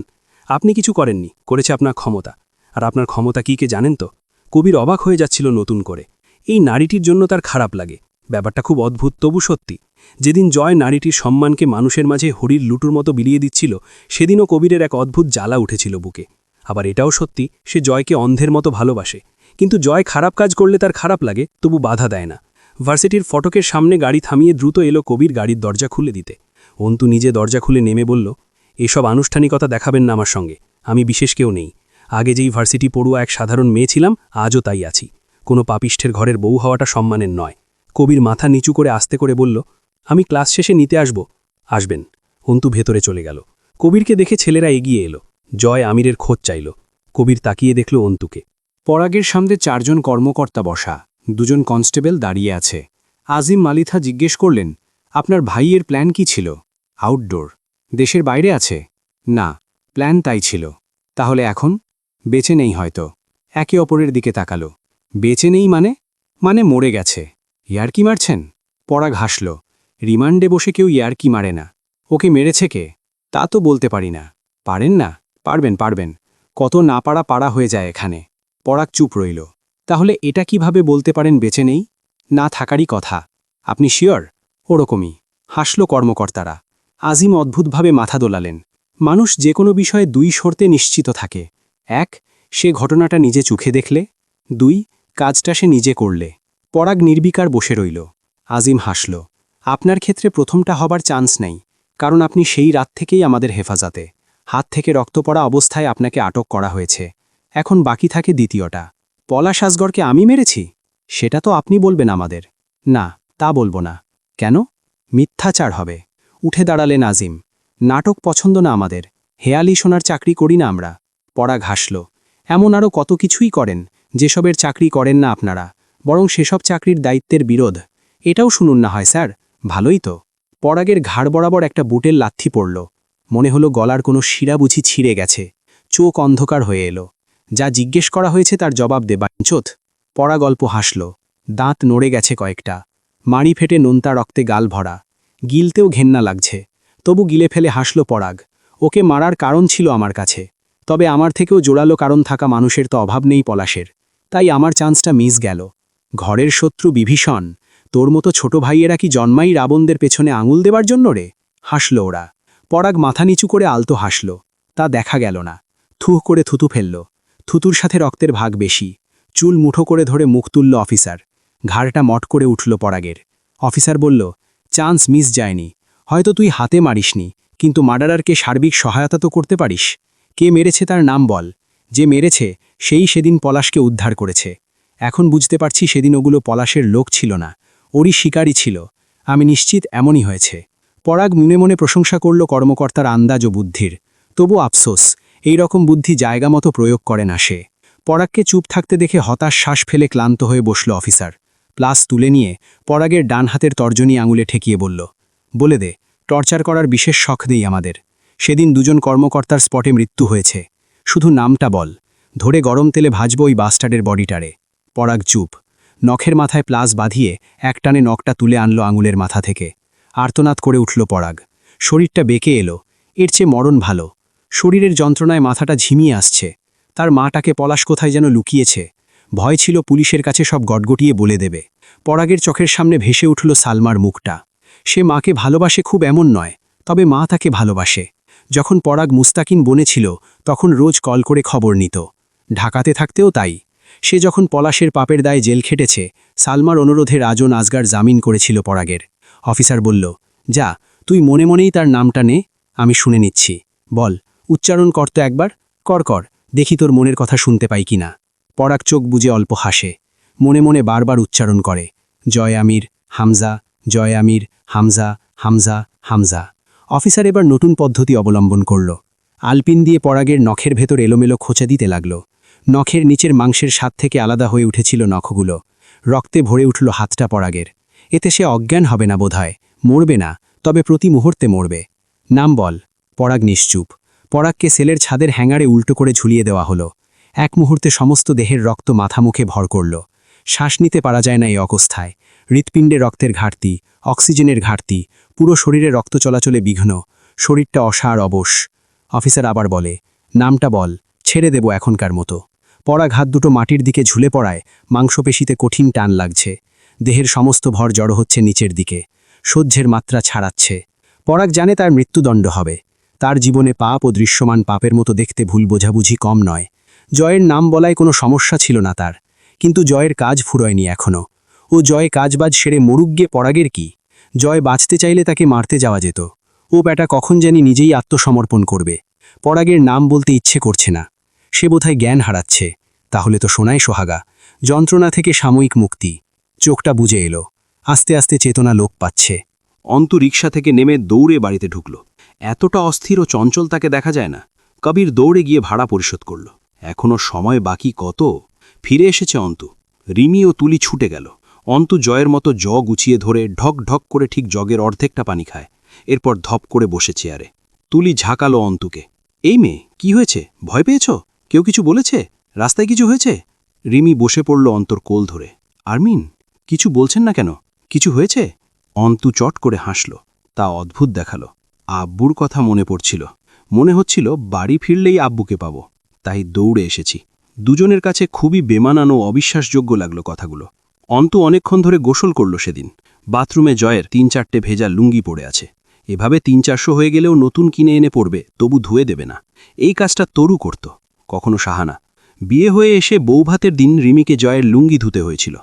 আপনি কিছু করেননি, করেছে আপনার ক্ষমতা। আর আপনার ক্ষমতা কি কে জানেন তো? কবির অবাক হয়ে যাচ্ছিল নতুন করে। এই নারীটির জন্য তার খারাপ লাগে। ব্যাপারটা খুব অদ্ভুত, তবু সত্যি। যেদিন জয় নারীটির সম্মানকে মানুষের মাঝে হরির লুটুর মতো বিলিয়ে দিচ্ছিল, সেদিনও কবিরের এক অদ্ভুত জ্বালা উঠেছিল বুকে। আবার এটাও সত্যি সে জয়কে অন্ধের মতো ভালোবাসে, কিন্তু জয় খারাপ কাজ করলে তার খারাপ লাগে, তবু বাধা দেয় না। ভার্সিটির ফটকের সামনে গাড়ি থামিয়ে দ্রুত এলো কবির গাড়ির দরজা খুলে দিতে। অন্তু নিজে দরজা খুলে নেমে বলল, এসব আনুষ্ঠানিকতা দেখাবেন না আমার সঙ্গে, আমি বিশেষ কেউ নেই। আগে যেই ভার্সিটি পড়ুয়া এক সাধারণ মেয়ে ছিলাম, আজও তাই আছি। কোনো পাপিষ্ঠের ঘরের বউ হওয়াটা সম্মানের নয়। কবির মাথা নিচু করে আস্তে করে বলল, আমি ক্লাস শেষে নিতে আসবেন। অন্তু ভেতরে চলে গেল। কবিরকে দেখে ছেলেরা এগিয়ে এলো। জয় আমিরের খোঁজ চাইল। কবির তাকিয়ে দেখল অন্তুকে। পরাগের সামনে 4 জন কর্মকর্তা বসা, 2 জন কনস্টেবল দাঁড়িয়ে আছে। আজিম মালিথা জিজ্ঞেস করলেন, আপনার ভাইয়ের প্ল্যান কি ছিল? আউটডোর। দেশের বাইরে আছে? না, প্ল্যান তাই ছিল। তাহলে এখন? বেঁচে নেই হয়তো। একে অপরের দিকে তাকালো। বেঁচে নেই মানে মরে গেছে। ইয়ার্কি মারছেন? পরাগ হাসল। রিমান্ডে বসে কেউ ইয়ার্কি মারে না। ওকে মেরেছে কে? তা তো বলতে পারি না। পারেন না? পারবেন। কত না পারা হয়ে যায় এখানে। পরাগ চুপ রইল। তাহলে এটা কিভাবে বলতে পারেন বেঁচে নেই? না থাকারই কথা। আপনি শিওর? ওরকমই। হাসল কর্মকর্তারা। আজিম অদ্ভুতভাবে মাথা দোলালেন। মানুষ যে কোনো বিষয়ে 2 শর্তে নিশ্চিত থাকে। 1, সে ঘটনাটা নিজে চোখে দেখলে। 2, কাজটা সে নিজে করলে। পরাগ নির্বিকার বসে রইল। আজিম হাসল। আপনার ক্ষেত্রে প্রথমটা হবার চান্স নেই, কারণ আপনি সেই রাত থেকেই আমাদের হেফাজতে। হাত থেকে রক্ত পড়া অবস্থায় আপনাকে আটক করা হয়েছে। এখন বাকি থাকে দ্বিতীয়টা। পলাশ আসগরকে আমি মেরেছি? সেটা তো আপনি বলবেন আমাদের। না, তা বলবো না। কেন? মিথ্যাচার হবে। উঠে দাঁড়ালেন আজিম। নাটক পছন্দ না আমাদের। হেয়ালি সোনার চাকরি করি না আমরা। পরাগ হাসল। এমন আরও কত কিছুই করেন, যেসবের চাকরি করেন না আপনারা, বরং সেসব চাকরির দায়িত্বের বিরোধ। এটাও শুনুন না হয় স্যার? ভালোই তো। পরাগের ঘাড় বরাবর একটা বুটের লাথি পড়ল। মনে হলো গলার কোনো শিরা বুঝি ছিঁড়ে গেছে। চোখ অন্ধকার হয়ে এলো। যা জিজ্ঞেস করা হয়েছে তার জবাব দে বাঞ্চোত। পরাগ অল্প হাসল। দাঁত নড়ে গেছে কয়েকটা। মাড়ি ফেটে নোনতা রক্তে গাল ভরা। গিলতেও ঘেন্না লাগছে। তবু গিলে ফেলে হাসল পরাগ। ওকে মারার কারণ ছিল আমার কাছে। তবে আমার থেকেও জোরালো কারণ থাকা মানুষের তো অভাব নেই পলাশের। তাই আমার চান্সটা মিস গেল। ঘরের শত্রু বিভীষণ, তোর মতো ছোট ভাইয়েরা কি জন্মাই রাবণদের পেছনে আঙুল দেবার জন্য রে? হাসল ওরা। পরাগ মাথা নিচু করে আলতো হাসল। তা দেখা গেল না। থুহ করে থুতু ফেলল। থুতুর সাথে রক্তের ভাগ বেশি। চুল মুঠো করে ধরে মুখ তুলল অফিসার। ঘাড়টা মট করে উঠল পরাগের। অফিসার বলল, চান্স মিস যায়নি। হয়তো তুই হাতে মারিসনি, কিন্তু মার্ডারারকে সার্বিক সহায়তা তো করতে পারিস। কে মেরেছে তার নাম বল। যে মেরেছে সেই সেদিন পলাশকে উদ্ধার করেছে। এখন বুঝতে পারছি সেদিন ওগুলো পলাশের লোক ছিল না, ওরই শিকারই ছিল। আমি নিশ্চিত এমনই হয়েছে। পরাগ মনে মনে প্রশংসা করল কর্মকর্তার আন্দাজ ও বুদ্ধির। তবু আফসোস, এই রকম বুদ্ধি জায়গা মতো প্রয়োগ করে না সে। পরাগকে চুপ থাকতে দেখে হতাশ শ্বাস ফেলে ক্লান্ত হয়ে বসল অফিসার। প্লাস তুলে নিয়ে পরাগের ডান হাতের তর্জনী আঙুলে ঠেকিয়ে বলল, বলে দে, টর্চার করার বিশেষ শখ নেই আমাদের। সেদিন 2 জন কর্মকর্তার স্পটে মৃত্যু হয়েছে। শুধু নামটা বল, ধরে গরম তেলে ভাজব ওই বাস্টার্ডের বডিটারে। পরাগ চুপ। নখের মাথায় প্লাস বাঁধিয়ে একটানে নখটা তুলে আনল আঙুলের মাথা থেকে। আর্তনাদ করে উঠল পরাগ। শরীরটা বেঁকে এলো। এর চেয়ে মরণ ভালো। শরীরের যন্ত্রণায় মাথাটা ঝিমিয়ে আসছে। তার মাটাকে পলাশ কোথায় যেন লুকিয়েছে। ভয় ছিল পুলিশের কাছে সব গটগটিয়ে বলে দেবে। পরাগের চোখের সামনে ভেসে উঠল সালমার মুখটা। সে মাকে ভালোবাসে খুব এমন নয়, তবে মা তাকে ভালোবাসে। যখন পরাগ মুস্তাকিন বনে ছিল তখন রোজ কল করে খবর নিত। ঢাকাতে থাকতেও তাই। সে যখন পলাশের পাপের দায়ে জেল খেটেছে, সালমার অনুরোধে রাজন আজগার জামিন করেছিল পরাগের। অফিসার বলল, যা, তুই মনে মনেই তার নামটা নে, আমি শুনে নিচ্ছি। বল, উচ্চারণ করতে একবার। কর, দেখি তোর মনের কথা শুনতে পাই কিনা। পরাগ চোখ বুজে অল্প হাসে। মনে মনে বারবার উচ্চারণ করে, জয় আমির, হামজা, জয় আমির, হামজা, হামজা, হামজা। অফিসার এবার নতুন পদ্ধতি অবলম্বন করল। আলপিন দিয়ে পরাগের নখের ভেতর এলোমেলো খোঁচা দিতে লাগল। নখের নিচের মাংসের স্বাদ থেকে আলাদা হয়ে উঠেছিল নখগুলো। রক্তে ভরে উঠল হাতটা পরাগের। এতে সে অজ্ঞান হবে না বোধহয়, মরবে না, তবে প্রতি মুহূর্তে মরবে। নাম বল। পরাগ নিশ্চুপ। পরাগকে সেলের ছাদের হ্যাঙ্গারে উল্টো করে ঝুলিয়ে দেওয়া হলো। এক মুহূর্তে সমস্ত দেহের রক্ত মাথা মুখে ভর করল। শ্বাস নিতে পারা যায় না এই অবস্থায়। হৃৎপিণ্ডে রক্তের ঘাটতি, অক্সিজেনের ঘাটতি, পুরো শরীরে রক্ত চলাচলে বিঘ্ন, শরীরটা অসার অবশ। অফিসার আবার বলে, নামটা বল, ছেড়ে দেব এখনকার মতো। পরাগ হাত দুটো মাটির দিকে ঝুলে পড়ায় মাংসপেশিতে কঠিন টান লাগছে। দেহের সমস্ত ভর জড়ো হচ্ছে নিচের দিকে। সহ্যের মাত্রা ছাড়াচ্ছে। পরাগ জানে তার মৃত্যুদণ্ড হবে। তার জীবনে পাপ ও দৃশ্যমান পাপের মতো দেখতে ভুল বোঝাবুঝি কম নয়। জয়ের নাম বলায় কোনো সমস্যা ছিল না তার, কিন্তু জয়ের কাজ ফুরোয়নি এখনও। ও জয় কাজবাজ সেরে মরুক গিয়ে পরাগের কি? জয় বাঁচতে চাইলে তাকে মারতে যাওয়া যেত। ও ব্যাটা কখন জানি নিজেই আত্মসমর্পণ করবে। পরাগের নাম বলতে ইচ্ছে করছে না। সে বোধহয় জ্ঞান হারাচ্ছে। তাহলে তো সোনাই সোহাগা। যন্ত্রণা থেকে সাময়িক মুক্তি। চোখটা বুজে এলো। আস্তে আস্তে চেতনা লোপ পাচ্ছে। অন্তু রিকশা থেকে নেমে দৌড়ে বাড়িতে ঢুকল। এতটা অস্থির ও চঞ্চল তাকে দেখা যায় না। কবির দৌড়ে গিয়ে ভাড়া পরিশোধ করল। এখনও সময় বাকি কত। ফিরে এসেছে অন্তু। রিমি ও তুলি ছুটে গেল। অন্তু জয়ের মতো জগ গুছিয়ে ধরে ঢক ঢক করে ঠিক জগের অর্ধেকটা পানি খায়। এরপর ধপ করে বসে চেয়ারে। তুলি ঝাঁকালো অন্তুকে। এই মেয়ে, কি হয়েছে? ভয় পেয়েছ? কেউ কিছু বলেছে? রাস্তায় কিছু হয়েছে? রিমি বসে পড়ল অন্তর কোল ধরে। আরমিন, কিছু বলছেন না কেন? কিছু হয়েছে? অন্তু চট করে হাসল। তা অদ্ভুত দেখালো। আব্বুর কথা মনে পড়ছিল। মনে হচ্ছিল বাড়ি ফিরলেই আব্বুকে পাব। তাই দৌড়ে এসেছি। দুজনের কাছে খুবই বেমানানো অবিশ্বাসযোগ্য লাগলো কথাগুলো। অন্তু অনেকক্ষণ ধরে গোসল করল সেদিন। বাথরুমে জয়ের ৩-৪টে ভেজা লুঙ্গি পড়ে আছে। এভাবে ৩-৪০০ হয়ে গেলেও নতুন কিনে এনে পড়বে, তবু ধুয়ে দেবে না। এই কাজটা তরু করত, কখনো সাহানা। বিয়ে হয়ে এসে বৌভাতের দিন রিমিকে জয়ের লুঙ্গি ধুতে হয়েছিল।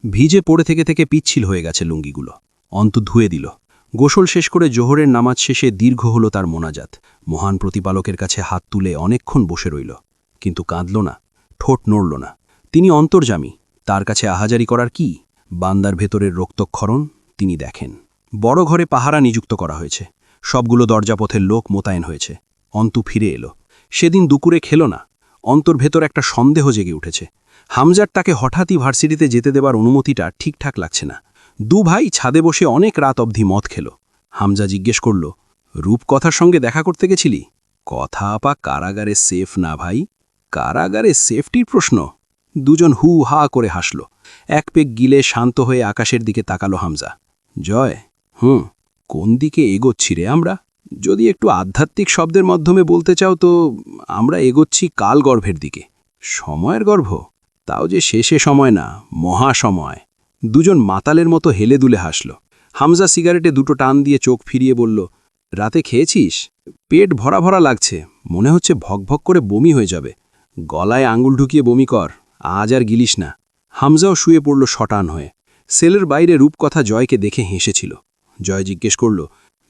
ভিজে পড়ে থেকে থেকে পিচ্ছিল হয়ে গেছে লুঙ্গিগুলো। অন্তু ধুয়ে দিল। গোসল শেষ করে জোহরের নামাজ শেষে দীর্ঘ হল তার মোনাজাত। মহান প্রতিপালকের কাছে হাত তুলে অনেকক্ষণ বসে রইল, কিন্তু কাঁদল না, ঠোঁট নড়ল না। তিনি অন্তর্যামী, তার কাছে আহাজারি করার কি? বান্দার ভেতরের রক্তক্ষরণ তিনি দেখেন। বড় ঘরে পাহারা নিযুক্ত করা হয়েছে। সবগুলো দরজাপথের লোক মোতায়েন হয়েছে। অন্তু ফিরে এলো। সেদিন দুপুরে খেল না। অন্তর ভেতর একটা সন্দেহ জেগে উঠেছে। হামজার তাকে হঠাৎই ভার্সিটিতে যেতে দেবার অনুমতিটা ঠিকঠাক লাগছে না। দু ভাই ছাদে বসে অনেক রাত অবধি মদ খেল। হামজা জিজ্ঞেস করল, রূপকথার সঙ্গে দেখা করতে গেছিলি? কথা আপা কারাগারে সেফ না ভাই। কারাগারে সেফটির প্রশ্ন? দুজন হু হা করে হাসল। এক পেগ গিলে শান্ত হয়ে আকাশের দিকে তাকালো হামজা। জয়, কোন দিকে এগোচ্ছি রে আমরা? যদি একটু আধ্যাত্মিক শব্দের মাধ্যমে বলতে চাও তো আমরা এগোচ্ছি কালগর্ভের দিকে। সময়ের গর্ভ? তাও যে শেষে সময় না, মহাসময়। দুজন মাতালের মতো হেলে দুলে হাসল। হামজা সিগারেটে দুটো টান দিয়ে চোখ ফিরিয়ে বলল, রাতে খেয়েছিস? পেট ভরা ভরা লাগছে, মনে হচ্ছে ভকভক করে বমি হয়ে যাবে। গলায় আঙুল ঢুকিয়ে বমি কর, আজ আর গিলিস না। হামজাও শুয়ে পড়ল শটান হয়ে। সেলের বাইরে রূপকথা জয়কে দেখে হেসেছিল। জয় জিজ্ঞেস করল,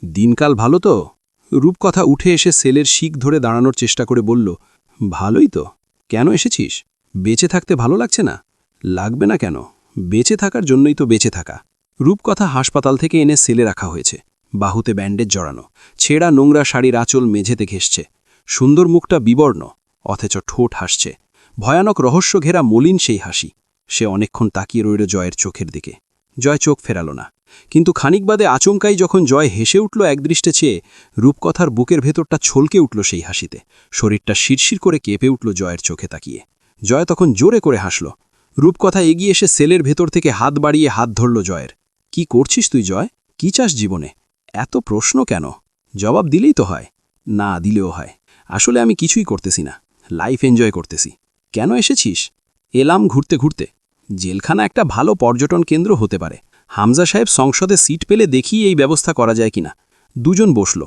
দিনকাল ভালো তো? রূপকথা উঠে এসে সেলের শিক ধরে দাঁড়ানোর চেষ্টা করে বলল, ভালোই তো। কেন এসেছিস? বেঁচে থাকতে ভালো লাগছে না? লাগবে না কেন? বেঁচে থাকার জন্যই তো বেঁচে থাকা। রূপকথা হাসপাতাল থেকে এনে সেলে রাখা হয়েছে। বাহুতে ব্যান্ডেজ জড়ানো, ছেঁড়া নোংরা শাড়ির আঁচল মেঝেতে ঘেঁষছে। সুন্দর মুখটা বিবর্ণ, অথচ ঠোঁট হাসছে। ভয়ানক রহস্য ঘেরা মলিন সেই হাসি। সে অনেকক্ষণ তাকিয়ে রইল জয়ের চোখের দিকে। জয় চোখ ফেরাল না, কিন্তু খানিক বাদে আচমকাই যখন জয় হেসে উঠল একদৃষ্টে চেয়ে, রূপকথার বুকের ভেতরটা ছলকে উঠল সেই হাসিতে। শরীরটা শিরশির করে কেঁপে উঠল জয়ের চোখে তাকিয়ে। জয় তখন জোরে করে হাসল। রূপকথা এগিয়ে এসে সেলের ভেতর থেকে হাত বাড়িয়ে হাত ধরল জয়ের। কি করছিস তুই জয়? কি চাস জীবনে? এত প্রশ্ন কেন? জবাব দিলেই তো হয়। না দিলেও হয়। আসলে আমি কিছুই করতেছি না, লাইফ এনজয় করতেছি। কেন এসেছিস? এলাম ঘুরতে ঘুরতে। জেলখানা একটা ভালো পর্যটন কেন্দ্র হতে পারে। হামজা সাহেব সংসদে সিট পেলে দেখি এই ব্যবস্থা করা যায় কিনা। দুজন বসল,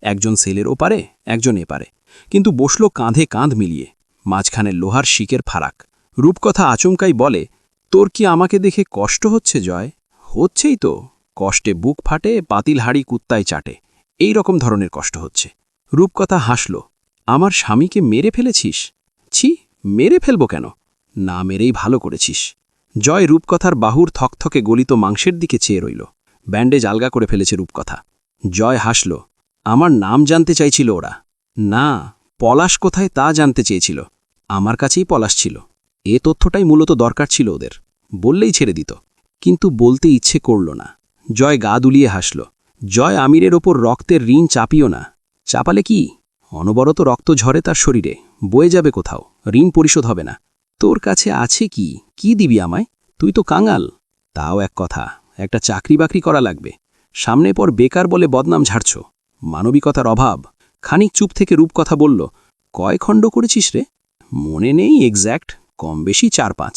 একজন সেলের ওপারে, একজন এপারে, কিন্তু বসল কাঁধে কাঁধ মিলিয়ে। মাঝখানে লোহার শিকের ফারাক। রূপকথা আচমকাই বলে, তোর কি আমাকে দেখে কষ্ট হচ্ছে জয়? হচ্ছেই তো। কষ্টে বুক ফাটে, পাতিল হাড়ি কুত্তায় চাটে, এই রকম ধরনের কষ্ট হচ্ছে। রূপকথা হাসল। আমার স্বামীকে মেরে ফেলেছিস? ছি, মেরে ফেলব কেন? না মেরেই ভালো করেছিস। জয় রূপকথার বাহুর থকথকে গলিত মাংসের দিকে চেয়ে রইল। ব্যান্ডেজ আলগা করে ফেলেছে রূপকথা। জয় হাসল। আমার নাম জানতে চাইছিল ওরা। না, পলাশ কোথায় তা জানতে চেয়েছিল। আমার কাছেই পলাশ ছিল। এ তথ্যটাই মূলত দরকার ছিল ওদের। বললেই ছেড়ে দিত, কিন্তু বলতে ইচ্ছে করল না। জয় গা দুলিয়ে হাসল। জয় আমিরের ওপর রক্তের ঋণ চাপিও না। চাপালে কি? অনবরত রক্ত ঝরে তার শরীরে, বয়ে যাবে কোথাও, ঋণ পরিশোধ হবে না। তোর কাছে আছে কি? কি দিবি আমায়? তুই তো কাঙাল। তাও এক কথা, একটা চাকরি বাকরি করা লাগবে। সামনে পর বেকার বলে বদনাম ঝাড়ছ। মানবিকতার অভাব। খানিক চুপ থেকে রূপকথা বলল, কয় খণ্ড করেছিস রে? মনে নেই এক্স্যাক্ট, কম বেশি 4-5।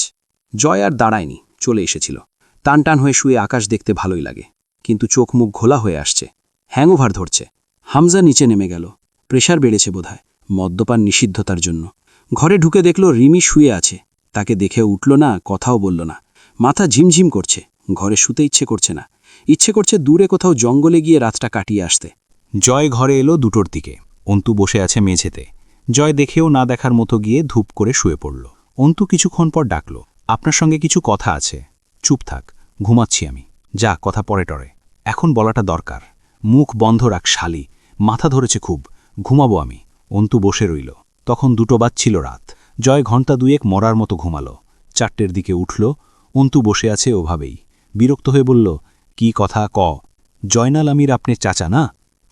জয় আর দাঁড়ায়নি, চলে এসেছিল। টান টান হয়ে শুয়ে আকাশ দেখতে ভালোই লাগে, কিন্তু চোখ মুখ ঘোলা হয়ে আসছে, হ্যাংওভার ধরছে। হামজা নিচে নেমে গেল। প্রেশার বেড়েছে বোধহয়, মদ্যপান নিষিদ্ধতার জন্য। ঘরে ঢুকে দেখল রিমি শুয়ে আছে। তাকে দেখে উঠল না, কথাও বলল না। মাথা ঝিমঝিম করছে, ঘরে শুতে ইচ্ছে করছে না। ইচ্ছে করছে দূরে কোথাও জঙ্গলে গিয়ে রাতটা কাটিয়ে আসতে। জয় ঘরে এলো 2টোর দিকে। অন্তু বসে আছে মেঝেতে। জয় দেখেও না দেখার মতো গিয়ে ধূপ করে শুয়ে পড়ল। অন্তু কিছুক্ষণ পর ডাকল, আপনার সঙ্গে কিছু কথা আছে। চুপ থাক, ঘুমাচ্ছি আমি। যা, কথা পরে টরে, এখন বলাটা দরকার। মুখ বন্ধ রাখ শালি, মাথা ধরেছে খুব, ঘুমাবো আমি। অন্তু বসে রইল। তখন 2টো বাজছিল রাত। জয় ঘণ্টা 2 মরার মতো ঘুমালো। 4টের দিকে উঠল। অন্তু বসে আছে ওভাবেই। বিরক্ত হয়ে বলল, কি কথা ক। জয়নাল আমির আপনার চাচা না?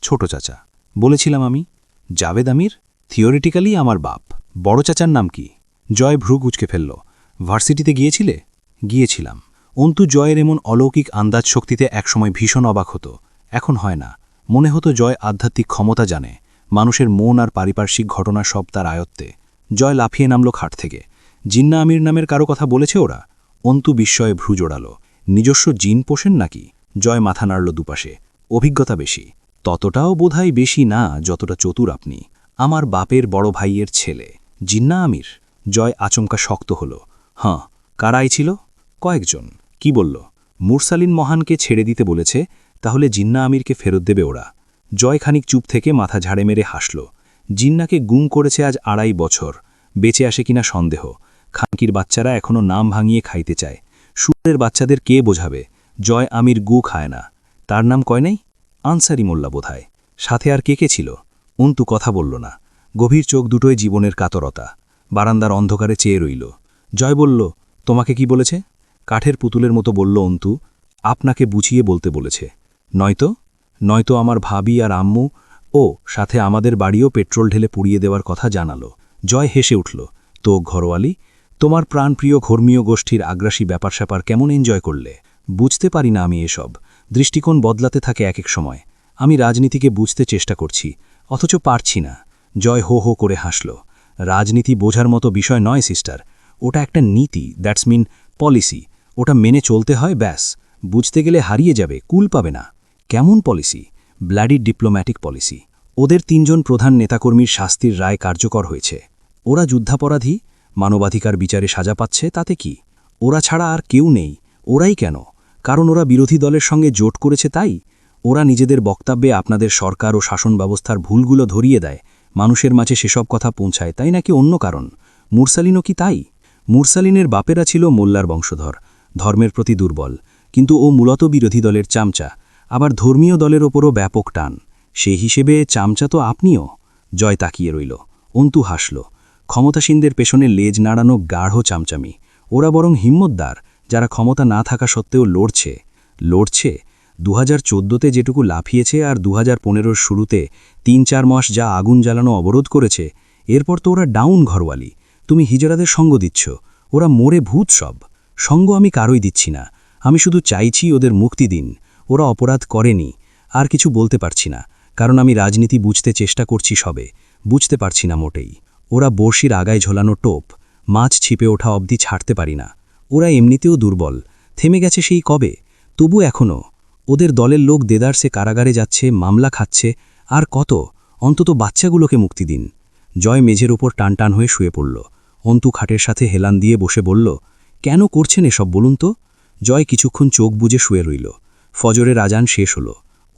ছোট চাচা। বলেছিলাম আমি। জাভেদ আমির থিওরিটিক্যালি আমার বাপ। বড় চাচার নাম কি? জয় ভ্রু কুঁচকে ফেলল। ভার্সিটিতে গিয়েছিলে? গিয়েছিলাম। অন্তু জয়ের এমন অলৌকিক আন্দাজ শক্তিতে একসময় ভীষণ অবাক হতো। এখন হয় না। মনে হতো জয় আধ্যাত্মিক ক্ষমতা জানে, মানুষের মন আর পারিপার্শ্বিক ঘটনা সব তার আয়ত্তে। জয় লাফিয়ে নামল খাট থেকে। জিন্না আমির নামের কারো কথা বলেছে ওরা? অন্তু বিস্ময়ে ভ্রু জোড়াল। নিজস্ব জিন পোষেন নাকি? জয় মাথা নাড়ল দুপাশে। অভিজ্ঞতা বেশি। ততটাও বোধহয় বেশি না যতটা চতুর আপনি। আমার বাপের বড় ভাইয়ের ছেলে জিন্না আমির। জয় আচমকা শক্ত হল। হাঁ। কারাই ছিল? কয়েকজন। কি বলল? মুরসালিন মহানকে ছেড়ে দিতে বলেছে, তাহলে জিন্না আমিরকে ফেরত দেবে ওরা। জয় খানিক চুপ থেকে মাথা ঝাড়ে মেরে হাসল। জিন্নাকে গুম করেছে আজ 2.5 বছর। বেঁচে আসে কিনা সন্দেহ। খানকির বাচ্চারা এখনও নাম ভাঙিয়ে খাইতে চায়। সুরের বাচ্চাদের কে বোঝাবে? জয় আমির গু খায় না। তার নাম কয় নাই? আনসারি মোল্লা বোধহয়। সাথে আর কে কে ছিল? অন্তু কথা বলল না। গভীর চোখ দুটোয় জীবনের কাতরতা। বারান্দার অন্ধকারে চেয়ে রইল। জয় বলল, তোমাকে কি বলেছে? কাঠের পুতুলের মতো বলল অন্তু, আপনাকে বুঝিয়ে বলতে বলেছে। নয়তো আমার ভাবি আর আম্মু, ও সাথে আমাদের বাড়িও পেট্রোল ঢেলে পুড়িয়ে দেওয়ার কথা জানালো। জয় হেসে উঠল। তো ঘরোয়ালি, তোমার প্রাণপ্রিয় ধর্মীয় গোষ্ঠীর আগ্রাসী ব্যাপার স্যাপার কেমন এনজয় করলে? বুঝতে পারি না আমি এসব। দৃষ্টিকোণ বদলাতে থাকে এক এক সময়। আমি রাজনীতিকে বুঝতে চেষ্টা করছি, অথচ পারছি না। জয় হো হো করে হাসল। রাজনীতি বোঝার মতো বিষয় নয় সিস্টার। ওটা একটা নীতি, দ্যাটস মিন পলিসি। ওটা মেনে চলতে হয়, ব্যাস। বুঝতে গেলে হারিয়ে যাবে, কুল পাবে না। কেমন পলিসি? Bloody diplomatic policy. ওদের 3 জন প্রধান নেতাকর্মীর শাস্তির রায় কার্যকর হয়েছে। ওরা যুদ্ধাপরাধী, মানবাধিকার বিচারে সাজা পাচ্ছে, তাতে কি? ওরা ছাড়া আর কেউ নেই। ওরাই কেন? কারণ ওরা বিরোধী দলের সঙ্গে জোট করেছে তাই? ওরা নিজেদের বক্তব্যে আপনাদের সরকার ও শাসন ব্যবস্থার ভুলগুলো ধরিয়ে দেয়, মানুষের মাঝে সেসব কথা পৌঁছায়, তাই নাকি অন্য কারণ? মুরসালিনও কি তাই? মুরসালিনের বাপেরা ছিল মোল্লার বংশধর, ধর্মের প্রতি দুর্বল, কিন্তু ও মূলত বিরোধী দলের চামচা, আবার ধর্মীয় দলের ওপরও ব্যাপক টান। সেই হিসেবে চামচা তো আপনিও। জয় তাকিয়ে রইল। অন্তু হাসল। ক্ষমতাসীনদের পেছনে লেজ নাড়ানো গাঢ় চামচামি। ওরা বরং হিম্মতদার, যারা ক্ষমতা না থাকা সত্ত্বেও লড়ছে। 2014তে যেটুকু লাফিয়েছে আর 2015-র শুরুতে 3-4 মাস যা আগুন জ্বালানো অবরোধ করেছে, এরপর তো ওরা ডাউন ঘরওয়ালি। তুমি হিজড়াদের সঙ্গ দিচ্ছ, ওরা মোরে ভূত সব। সঙ্গ আমি কারোই দিচ্ছি না, আমি শুধু চাইছি ওদের মুক্তি দিন। ওরা অপরাধ করেনি, আর কিছু বলতে পারছি না, কারণ আমি রাজনীতি বুঝতে চেষ্টা করছি সবে, বুঝতে পারছি না মোটেই। ওরা বর্ষির আগায় ঝোলানো টোপ, মাছ ছিপে ওঠা অবধি ছাড়তে পারি না। ওরা এমনিতেও দুর্বল, থেমে গেছে সেই কবে, তবু এখনও। ওদের দলের লোক দেদারসে কারাগারে যাচ্ছে, মামলা খাচ্ছে, আর কত? অন্তত বাচ্চাগুলোকে মুক্তি দিন। জয় মেঝের ওপর টানটান হয়ে শুয়ে পড়ল। অন্তু খাটের সাথে হেলান দিয়ে বসে বলল, কেন করছেন এসব বলুন তো? জয় কিছুক্ষণ চোখ বুজে শুয়ে রইল। ফজরের আজান শেষ হল।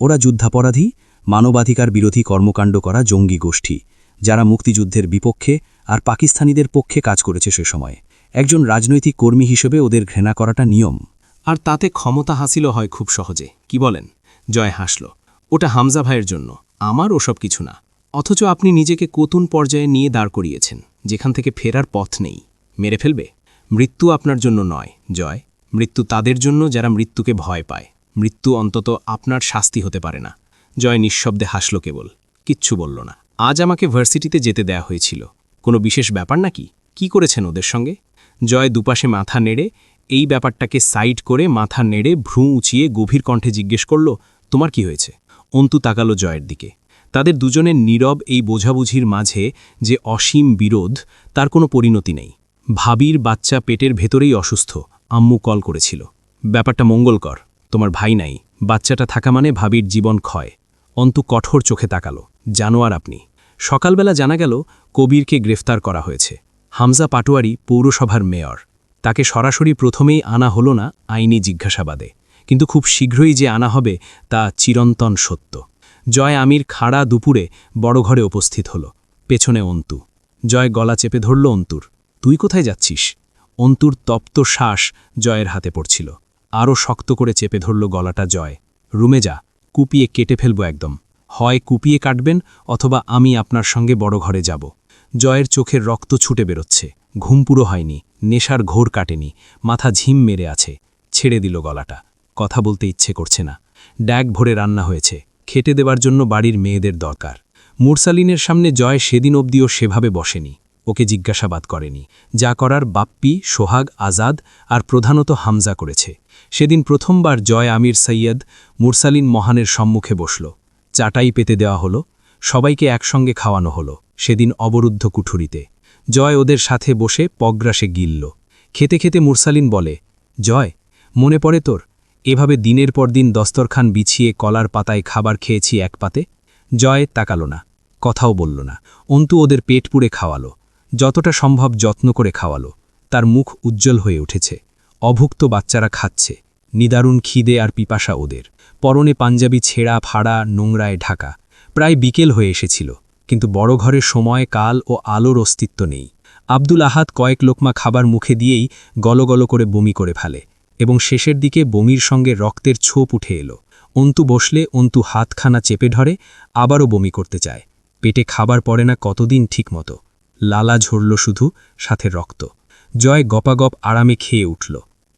ওরা যুদ্ধাপরাধী, মানবাধিকার বিরোধী কর্মকাণ্ড করা জঙ্গি গোষ্ঠী, যারা মুক্তিযুদ্ধের বিপক্ষে আর পাকিস্তানিদের পক্ষে কাজ করেছে সে সময়। একজন রাজনৈতিক কর্মী হিসেবে ওদের ঘৃণা করাটা নিয়ম। আর তাতে ক্ষমতা হাসিলও হয় খুব সহজে, কি বলেন? জয় হাসল। ওটা হামজা ভাইয়ের জন্য, আমার ওসব কিছু না। অথচ আপনি নিজেকে কোতুন পর্যায়ে নিয়ে দাঁড় করিয়েছেন, যেখান থেকে ফেরার পথ নেই। মেরে ফেলবে? মৃত্যু আপনার জন্য নয় জয়, মৃত্যু তাদের জন্য যারা মৃত্যুকে ভয় পায়। মৃত্যু অন্তত আপনার শাস্তি হতে পারে না। জয় নিঃশব্দে হাসল কেবল, কিচ্ছু বলল না। আজ আমাকে ভার্সিটিতে যেতে দেয়া হয়েছিল, কোনো বিশেষ ব্যাপার নাকি? কি করেছেন ওদের সঙ্গে? জয় দুপাশে মাথা নেড়ে এই ব্যাপারটাকে সাইড করে মাথা নেড়ে ভ্রু উঁচিয়ে গভীর কণ্ঠে জিজ্ঞেস করল, তোমার কি হয়েছে? অন্তু তাকালো জয়ের দিকে। তাদের দুজনের নীরব এই বোঝাবুঝির মাঝে যে অসীম বিরোধ, তার কোনো পরিণতি নেই। ভাবির বাচ্চা পেটের ভেতরেই অসুস্থ, আম্মু কল করেছিল। ব্যাপারটা মঙ্গলকর, তোমার ভাই নাই, বাচ্চাটা থাকা মানে ভাবির জীবন ক্ষয়। অন্তু কঠোর চোখে তাকালো। জানোয়ার আপনি। সকালবেলা জানা গেল কবিরকে গ্রেফতার করা হয়েছে। হামজা পাটোয়ারি পৌরসভার মেয়র। তাকে সরাসরি প্রথমেই আনা হলো না আইনি জিজ্ঞাসাবাদে, কিন্তু খুব শীঘ্রই যে আনা হবে তা চিরন্তন সত্য। জয় আমির খাড়া দুপুরে বড় ঘরে উপস্থিত হল। পেছনে অন্তু। জয় গলা চেপে ধরল অন্তুর। তুই কোথায় যাচ্ছিস? অন্তুর তপ্ত শ্বাস জয়ের হাতে পড়ছিল। আরও শক্ত করে চেপে ধরল গলাটা জয়। রুমে যা, কুপিয়ে কেটে ফেলব একদম। হয় কুপিয়ে কাটবেন অথবা আমি আপনার সঙ্গে বড় ঘরে যাব। জয়ের চোখের রক্ত ছুটে বেরোচ্ছে। ঘুম পুরো হয়নি, নেশার ঘোর কাটেনি, মাথা ঝিম মেরে আছে। ছেড়ে দিল গলাটা। কথা বলতে ইচ্ছে করছে না। ড্যাগ ভরে রান্না হয়েছে, খেটে দেবার জন্য বাড়ির মেয়েদের দরকার। মুরসালিনের সামনে জয় সেদিন অবধিও সেভাবে বসেনি, ওকে জিজ্ঞাসাবাদ করেনি। যা করার বাপ্পি, সোহাগ, আজাদ আর প্রধানত হামজা করেছে। সেদিন প্রথমবার জয় আমির সৈয়দ মুরসালিন মহানের সম্মুখে বসল। চাটাই পেতে দেওয়া হলো, সবাইকে একসঙ্গে খাওয়ানো হলো। সেদিন অবরুদ্ধ কুঠুরিতে জয় ওদের সাথে বসে পগ্রাসে গিলল। খেতে খেতে মুরসালিন বলে, জয়, মনে পড়ে তোর এভাবে দিনের পর দিন দস্তরখান বিছিয়ে কলার পাতায় খাবার খেয়েছি এক পাতে? জয় তাকালো না, কথাও বলল না। অন্তু ওদের পেট পুড়ে খাওয়ালো, যতটা সম্ভব যত্ন করে খাওয়ালো। তার মুখ উজ্জ্বল হয়ে উঠেছে। অভুক্ত বাচ্চারা খাচ্ছে, নিদারুণ খিদে আর পিপাসা ওদের। পরনে পাঞ্জাবি ছেঁড়া ফাড়া, নোংরায় ঢাকা। প্রায় বিকেল হয়ে এসেছিল, কিন্তু বড় ঘরের সময়, কাল ও আলোর অস্তিত্ব নেই। আব্দুল আহাদ কয়েক লোকমা খাবার মুখে দিয়েই গলগল করে বমি করে ফেলে, এবং শেষের দিকে বমির সঙ্গে রক্তের ছোপ উঠে এলো। অন্তু বসলে অন্তু হাতখানা চেপে ধরে, আবারও বমি করতে চায়। পেটে খাবার পড়ে না কতদিন ঠিকমতো। লালা ঝরল শুধু, সাথে রক্ত। জয় গপাগপ আরামে খেয়ে উঠল।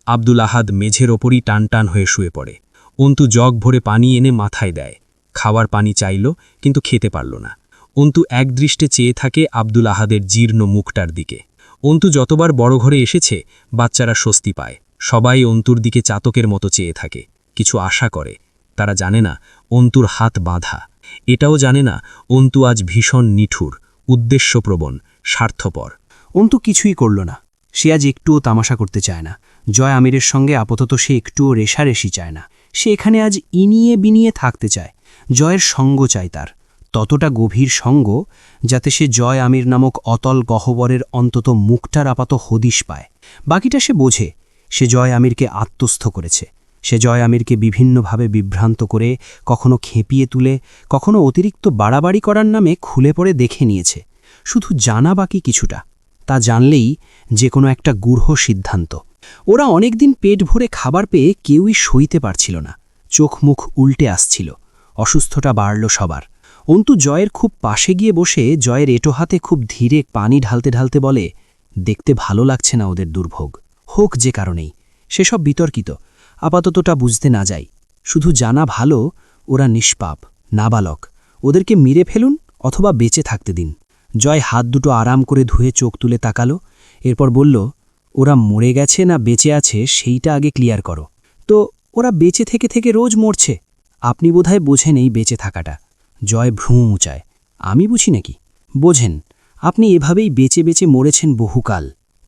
আব্দুল আহাদ মেঝের ওপরই টান টান হয়ে শুয়ে পড়ে। অন্তু জগ ভরে পানি এনে মাথায় দেয়। খাওয়ার পানি চাইল, কিন্তু খেতে পারল না। অন্তু একদৃষ্টে চেয়ে থাকে আব্দুল আহাদের জীর্ণ মুখটার দিকে। অন্তু যতবার বড় ঘরে এসেছে, বাচ্চারা স্বস্তি পায়। সবাই অন্তুর দিকে চাতকের মতো চেয়ে থাকে, কিছু আশা করে। তারা জানে না অন্তুর হাত বাঁধা। এটাও জানে না অন্তু আজ ভীষণ নিঠুর, উদ্দেশ্যপ্রবণ, স্বার্থপর। অন্তু কিছুই করল না। সে আজ একটুও তামাশা করতে চায় না। জয় আমিরের সঙ্গে আপাতত সে একটুও রেশারেশি চায় না। সে এখানে আজ ইনিয়ে বিনিয়ে থাকতে চায়। জয়ের সঙ্গ চায় তার, ততটা গভীর সঙ্গ যাতে সে জয় আমির নামক অতল গহ্বরের অন্তত মুখটার আপাত হদিশ পায়। বাকিটা সে বোঝে। সে জয় আমিরকে আত্মস্থ করেছে। সে জয় আমিরকে বিভিন্নভাবে বিভ্রান্ত করে, কখনো খেপিয়ে তুলে, কখনো অতিরিক্ত বাড়াবাড়ি করার নামে খুলে পড়ে দেখে নিয়েছে। শুধু জানা বাকি কিছুটা। তা জানলেই যে কোনো একটা গূঢ় সিদ্ধান্ত। ওরা অনেকদিন পেট ভরে খাবার পেয়ে কেউই সইতে পারছিল না। চোখ মুখ উল্টে আসছিল। অসুস্থতা বাড়ল সবার। অন্তু জয়ের খুব পাশে গিয়ে বসে জয়ের এঁটো হাতে খুব ধীরে পানি ঢালতে ঢালতে বলে, দেখতে ভালো লাগছে না ওদের দুর্ভোগ, হোক যে কারণেই। সেসব বিতর্কিত, আপাততটা বুঝতে না যাই। শুধু জানা ভালো ওরা নিষ্পাপ, নাবালক। ওদেরকে মেরে ফেলুন অথবা বেঁচে থাকতে দিন। জয় হাত দুটো আরাম করে ধুয়ে চোখ তুলে তাকালো। এরপর বলল, ওরা মরে গেছে না বেঁচে আছে সেইটা আগে ক্লিয়ার করো। তো ওরা বেঁচে থেকে থেকে রোজ মরছে। আপনি বোধহয় বোঝেন এই বেঁচে থাকাটা। জয় ভ্রু উঁচায়। আমি বুঝি নাকি? বোঝেন। আপনি এভাবেই বেঁচে বেঁচে মরেছেন বহুকাল,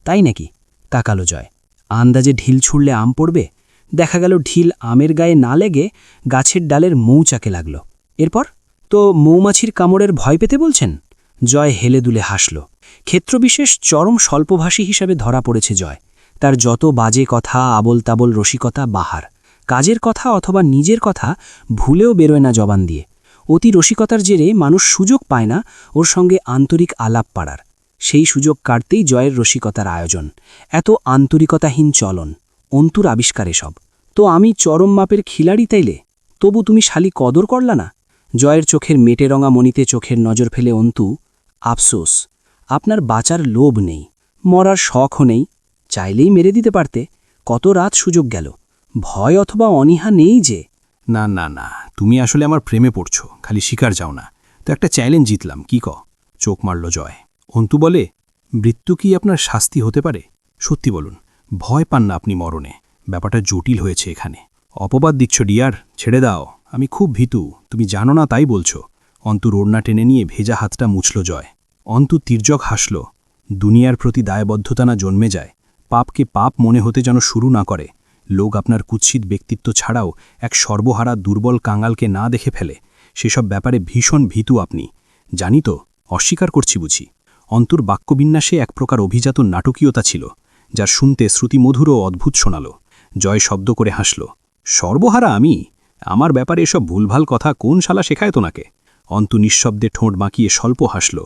তাই নাকি? তাকালো জয়। আন্দাজে ঢিল ছুড়লে আম পড়বে। দেখা গেল ঢিল আমের গায়ে না লেগে গাছের ডালের মৌচাকে লাগল। এরপর তো মৌমাছির কামড়ের ভয় পেতে বলছেন? জয় হেলে দুলে হাসল। ক্ষেত্রবিশেষ চরম স্বল্পভাষী হিসাবে ধরা পড়েছে জয়। তার যত বাজে কথা, আবল তাবল রসিকতা বাহার। কাজের কথা অথবা নিজের কথা ভুলেও বেরোয় না জবান দিয়ে। অতি রসিকতার জেরে মানুষ সুযোগ পায় না ওর সঙ্গে আন্তরিক আলাপ পাড়ার। সেই সুযোগ কাটতেই জয়ের রসিকতার আয়োজন। এত আন্তরিকতাহীন চলন, অন্তুর আবিষ্কার এসব। তো আমি চরম মাপের খিলাড়ি তাইলে? তবু তুমি শালি কদর করলা না? জয়ের চোখের মেটে রঙা মনিতে চোখের নজর ফেলে অন্তু, আফসোস, আপনার বাঁচার লোভ নেই, মরার শখও নেই। চাইলেই মেরে দিতে পারতে। কত রাত সুযোগ গেল। ভয় অথবা অনীহা নেই যে। না না না, তুমি আসলে আমার প্রেমে পড়ছো, খালি শিকার যাও না। তো একটা চ্যালেঞ্জ জিতলাম, কি চোখ মারল জয়। অন্তু বলে, মৃত্যু কি আপনার শাস্তি হতে পারে? সত্যি বলুন, ভয় পান না আপনি মরণে? ব্যাপারটা জটিল হয়েছে এখানে। অপবাদ দিচ্ছ ডিয়ার, ছেড়ে দাও। আমি খুব ভীতু, তুমি জানো না তাই বলছো। অন্তুর ওড়না টেনে নিয়ে ভেজা হাতটা মুছল জয়। অন্তু তির্যক হাসল। দুনিয়ার প্রতি দায়বদ্ধতা না জন্মে যায়, পাপকে পাপ মনে হতে যেন শুরু না করে। লোক আপনার কুৎসিত ব্যক্তিত্ব ছাড়াও এক সর্বহারা দুর্বল কাঙালকে না দেখে ফেলে। সেসব ব্যাপারে ভীষণ ভীতু আপনি। জানি তো, অস্বীকার করছি বুঝি। অন্তুর বাক্যবিন্যাসে এক প্রকার অভিজাত নাটকীয়তা ছিল, যার শুনতে শ্রুতিমধুর ও অদ্ভুত শোনাল। জয় শব্দ করে হাসল। সর্বহারা আমি? আমার ব্যাপারে এসব ভুলভাল কথা কোন শালা শেখায় তোনাকে? অন্তু নিঃশব্দে ঠোঁট বাঁকিয়ে স্বল্প হাসল।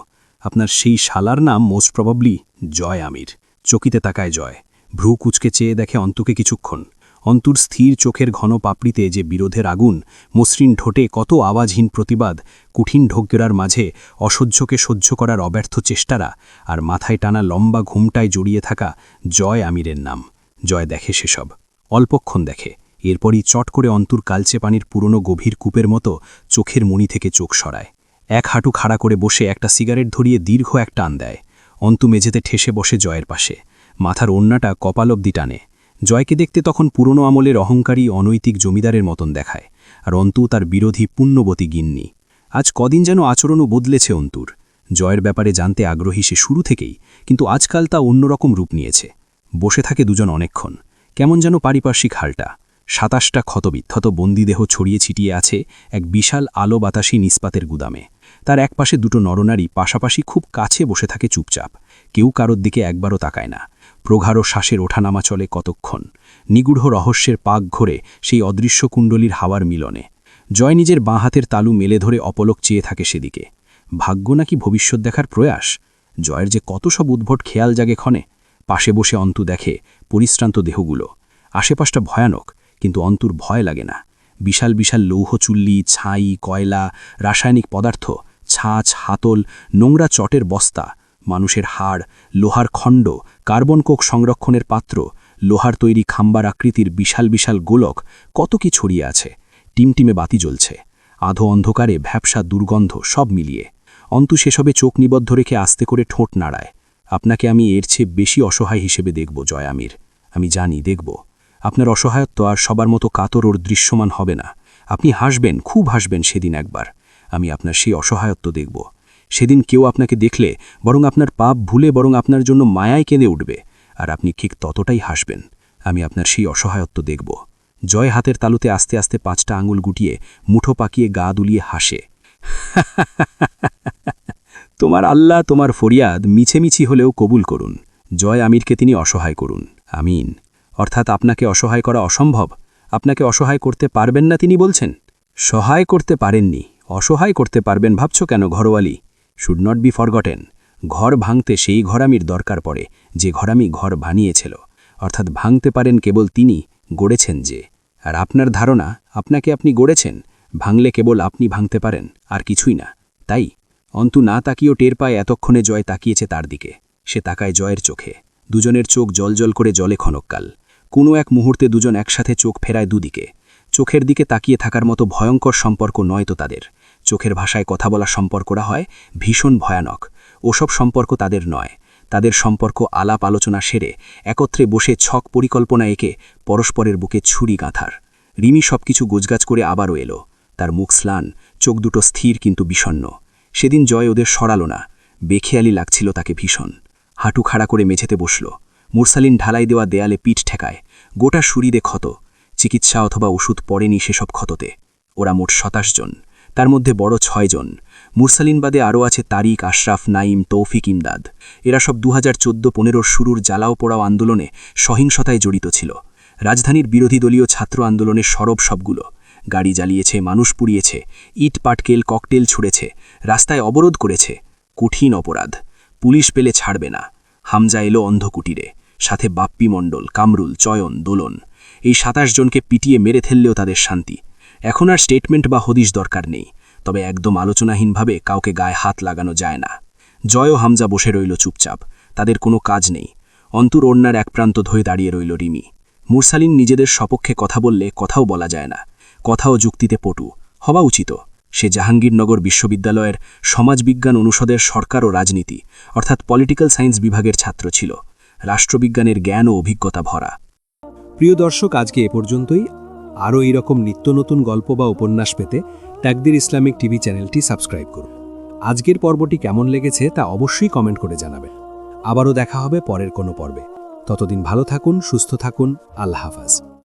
আপনার সেই শালার নাম মোস্ট প্রবাবলি জয় আমির। চকিতে তাকায় জয়, ভ্রু কুচকে চেয়ে দেখে অন্তুকে কিছুক্ষণ। অন্তুর স্থির চোখের ঘন পাপড়িতে যে বিরোধের আগুন, মসৃণ ঠোঁটে কত আওয়াজহীন প্রতিবাদ, কঠিন ঢোকগেরার মাঝে অসহ্যকে সহ্য করার অব্যর্থ চেষ্টারা, আর মাথায় টানা লম্বা ঘুমটায় জড়িয়ে থাকা জয় আমিরের নাম। জয় দেখে সেসব, অল্পক্ষণ দেখে, এরপরই চট করে অন্তুর কালচে পানির পুরনো গভীর কূপের মতো চোখের মণি থেকে চোখ সরায়। এক হাঁটু খাড়া করে বসে একটা সিগারেট ধরিয়ে দীর্ঘ এক টান দেয়। অন্তু মেঝেতে ঠেসে বসে জয়ের পাশে, মাথার ওড়নাটা কপাল অব্দি টানে। জয়কে দেখতে তখন পুরনো আমলের অহংকারী অনৈতিক জমিদারের মতন দেখায়, আর অন্তু তার বিরোধী পুণ্যবতী গিন্নি। আজ কদিন যেন আচরণও বদলেছে অন্তুর। জয়ের ব্যাপারে জানতে আগ্রহী সে শুরু থেকেই, কিন্তু আজকাল তা অন্যরকম রূপ নিয়েছে। বসে থাকে দুজন অনেকক্ষণ, কেমন যেন পারিপার্শ্বিক হালটা। ২৭টা ক্ষতবিক্ষত বন্দিদেহ ছড়িয়ে ছিটিয়ে আছে এক বিশাল আলো বাতাসী নিস্পাতের গুদামে। তার একপাশে দুটো নরনারী পাশাপাশি খুব কাছে বসে থাকে চুপচাপ, কেউ কারোর দিকে একবারও তাকায় না। প্রগাঢ় শ্বাসের ওঠানামা চলে কতক্ষণ, নিগূঢ় রহস্যের পাক ঘোরে সেই অদৃশ্য কুণ্ডলীর হাওয়ার মিলনে। জয় নিজের বাঁ হাতের তালু মেলে ধরে অপলক চেয়ে থাকে সেদিকে। ভাগ্য নাকি ভবিষ্যৎ দেখার প্রয়াস? জয়ের যে কত সব উদ্ভট খেয়াল জাগে ক্ষণে। পাশে বসে অন্তু দেখে পরিশ্রান্ত দেহগুলো। আশেপাশটা ভয়ানক, কিন্তু অন্তুর ভয় লাগে না। বিশাল বিশাল লৌহ চুল্লি, ছাই, কয়লা, রাসায়নিক পদার্থ, ছাঁচ, হাতল, নোংরা চটের বস্তা, মানুষের হাড়, লোহার খণ্ড, কার্বন কোক সংরক্ষণের পাত্র, লোহার তৈরি খাম্বার আকৃতির বিশাল বিশাল গোলক, কত কি ছড়িয়ে আছে। টিমটিমে বাতি জ্বলছে, আধো অন্ধকারে ভ্যাপসা দুর্গন্ধ, সব মিলিয়ে। অন্তু সেসবে চোখ নিবদ্ধ রেখে আস্তে করে ঠোঁট নাড়ায়। আপনাকে আমি এর চেয়ে বেশি অসহায় হিসেবে দেখব জয় আমির। আমি জানি দেখব। আপনার অসহায়ত্ব আর সবার মতো কাতর ওর দৃশ্যমান হবে না। আপনি হাসবেন, খুব হাসবেন সেদিন একবার। আমি আপনার সেই অসহায়ত্ব দেখব। সেদিন কেউ আপনাকে দেখলে বরং আপনার পাপ ভুলে বরং আপনার জন্য মায়ায় কেঁদে উঠবে, আর আপনি ঠিক ততটাই হাসবেন। আমি আপনার সেই অসহায়ত্ব দেখব। জয় হাতের তালুতে আস্তে আস্তে 5টা আঙুল গুটিয়ে মুঠো পাকিয়ে গা দুলিয়ে হাসে। তোমার আল্লাহ তোমার ফরিয়াদ মিছেমিছি হলেও কবুল করুন। জয় আমিরকে তিনি অসহায় করুন, আমিন। অর্থাৎ আপনাকে অসহায় করা অসম্ভব, আপনাকে অসহায় করতে পারবেন না তিনি বলছেন? সহায় করতে পারেননি, অসহায় করতে পারবেন ভাবছ কেন ঘরওয়ালি? Should not be forgotten. ঘর ভাঙতে সেই ঘরামির দরকার পড়ে যে ঘরামি ঘর বানিয়েছিল, অর্থাৎ ভাঙতে পারেন কেবল তিনি, গড়েছেন যে। আর আপনার ধারণা আপনাকে আপনি গড়েছেন, ভাঙলে কেবল আপনি ভাঙতে পারেন, আর কিছুই না। তাই অন্তু না তাকিয়েও টের পায় এতক্ষণে জয় তাকিয়েছে তার দিকে। সে তাকায় জয়ের চোখে। দুজনের চোখ জলজল করে জলে ক্ষণকাল। কোনো এক মুহূর্তে দুজন একসাথে চোখ ফেরায় দুদিকে। চোখের দিকে তাকিয়ে থাকার মতো ভয়ঙ্কর সম্পর্ক নয় তো তাদের। চোখের ভাষায় কথা বলা সম্পর্করা হয় ভীষণ ভয়ানক। ওসব সম্পর্ক তাদের নয়। তাদের সম্পর্ক আলাপ আলোচনা সেরে একত্রে বসে ছক পরিকল্পনা এঁকে পরস্পরের বুকে ছুরি গাঁথার। রিমি সবকিছু গোছগাছ করে আবারও এলো। তার মুখ স্লান, চোখ দুটো স্থির কিন্তু বিষণ্ণ। সেদিন জয় ওদের সরালো না, বেখেয়ালি লাগছিল তাকে ভীষণ। হাঁটু খাড়া করে মেঝেতে বসল। মুরসালিন ঢালাই দেওয়া দেয়ালে পিঠ ঠেকায়। গোটা শরীরে ক্ষত, চিকিৎসা অথবা ওষুধ পড়েনি সেসব ক্ষততে। ওরা মোট 27 জন, তার মধ্যে বড় 6 জন। মুরসালিন বাদে আরও আছে তারিক, আশরাফ, নাইম, তৌফিক, ইমদাদ। এরা সব 2014-15 শুরুর জ্বালাও পোড়াও আন্দোলনে সহিংসতায় জড়িত ছিল। রাজধানীর বিরোধী দলীয় ছাত্র আন্দোলনের সরব সবগুলো। গাড়ি জ্বালিয়েছে, মানুষ পুড়িয়েছে, ইট পাটকেল ককটেল ছুঁড়েছে, রাস্তায় অবরোধ করেছে। কঠিন অপরাধ, পুলিশ পেলে ছাড়বে না। হামজা এলো অন্ধকুটিরে, সাথে বাপ্পি মণ্ডল, কামরুল, চয়ন, দোলন। এই 27 জনকে পিটিয়ে মেরে ফেললেও তাদের শান্তি। এখন আর স্টেটমেন্ট বা হদিশ দরকার নেই, তবে একদম আলোচনাহীনভাবে কাউকে গায়ে হাত লাগানো যায় না। জয় ও হামজা বসে রইল চুপচাপ, তাদের কোনো কাজ নেই। অন্তুর ওড়নার এক প্রান্ত ধরে দাঁড়িয়ে রইল রিমি। মুরসালিন নিজেদের সপক্ষে কথা বললে কথাও বলা যায় না, কথাও যুক্তিতে পটু হওয়া উচিত। সে জাহাঙ্গীরনগর বিশ্ববিদ্যালয়ের সমাজবিজ্ঞান অনুষদের সরকার ও রাজনীতি অর্থাৎ পলিটিক্যাল সায়েন্স বিভাগের ছাত্র ছিল। রাষ্ট্রবিজ্ঞানের জ্ঞান ও অভিজ্ঞতা ভরা। প্রিয় দর্শক, আজকে এ পর্যন্তই। আরও এইরকম নিত্য নতুন গল্প বা উপন্যাস পেতে তাকদির ইসলামিক টিভি চ্যানেলটি সাবস্ক্রাইব করুন। আজকের পর্বটি কেমন লেগেছে তা অবশ্যই কমেন্ট করে জানাবেন। আবারও দেখা হবে পরের কোনো পর্বে। ততদিন ভালো থাকুন, সুস্থ থাকুন। আল্লাহ হাফেজ।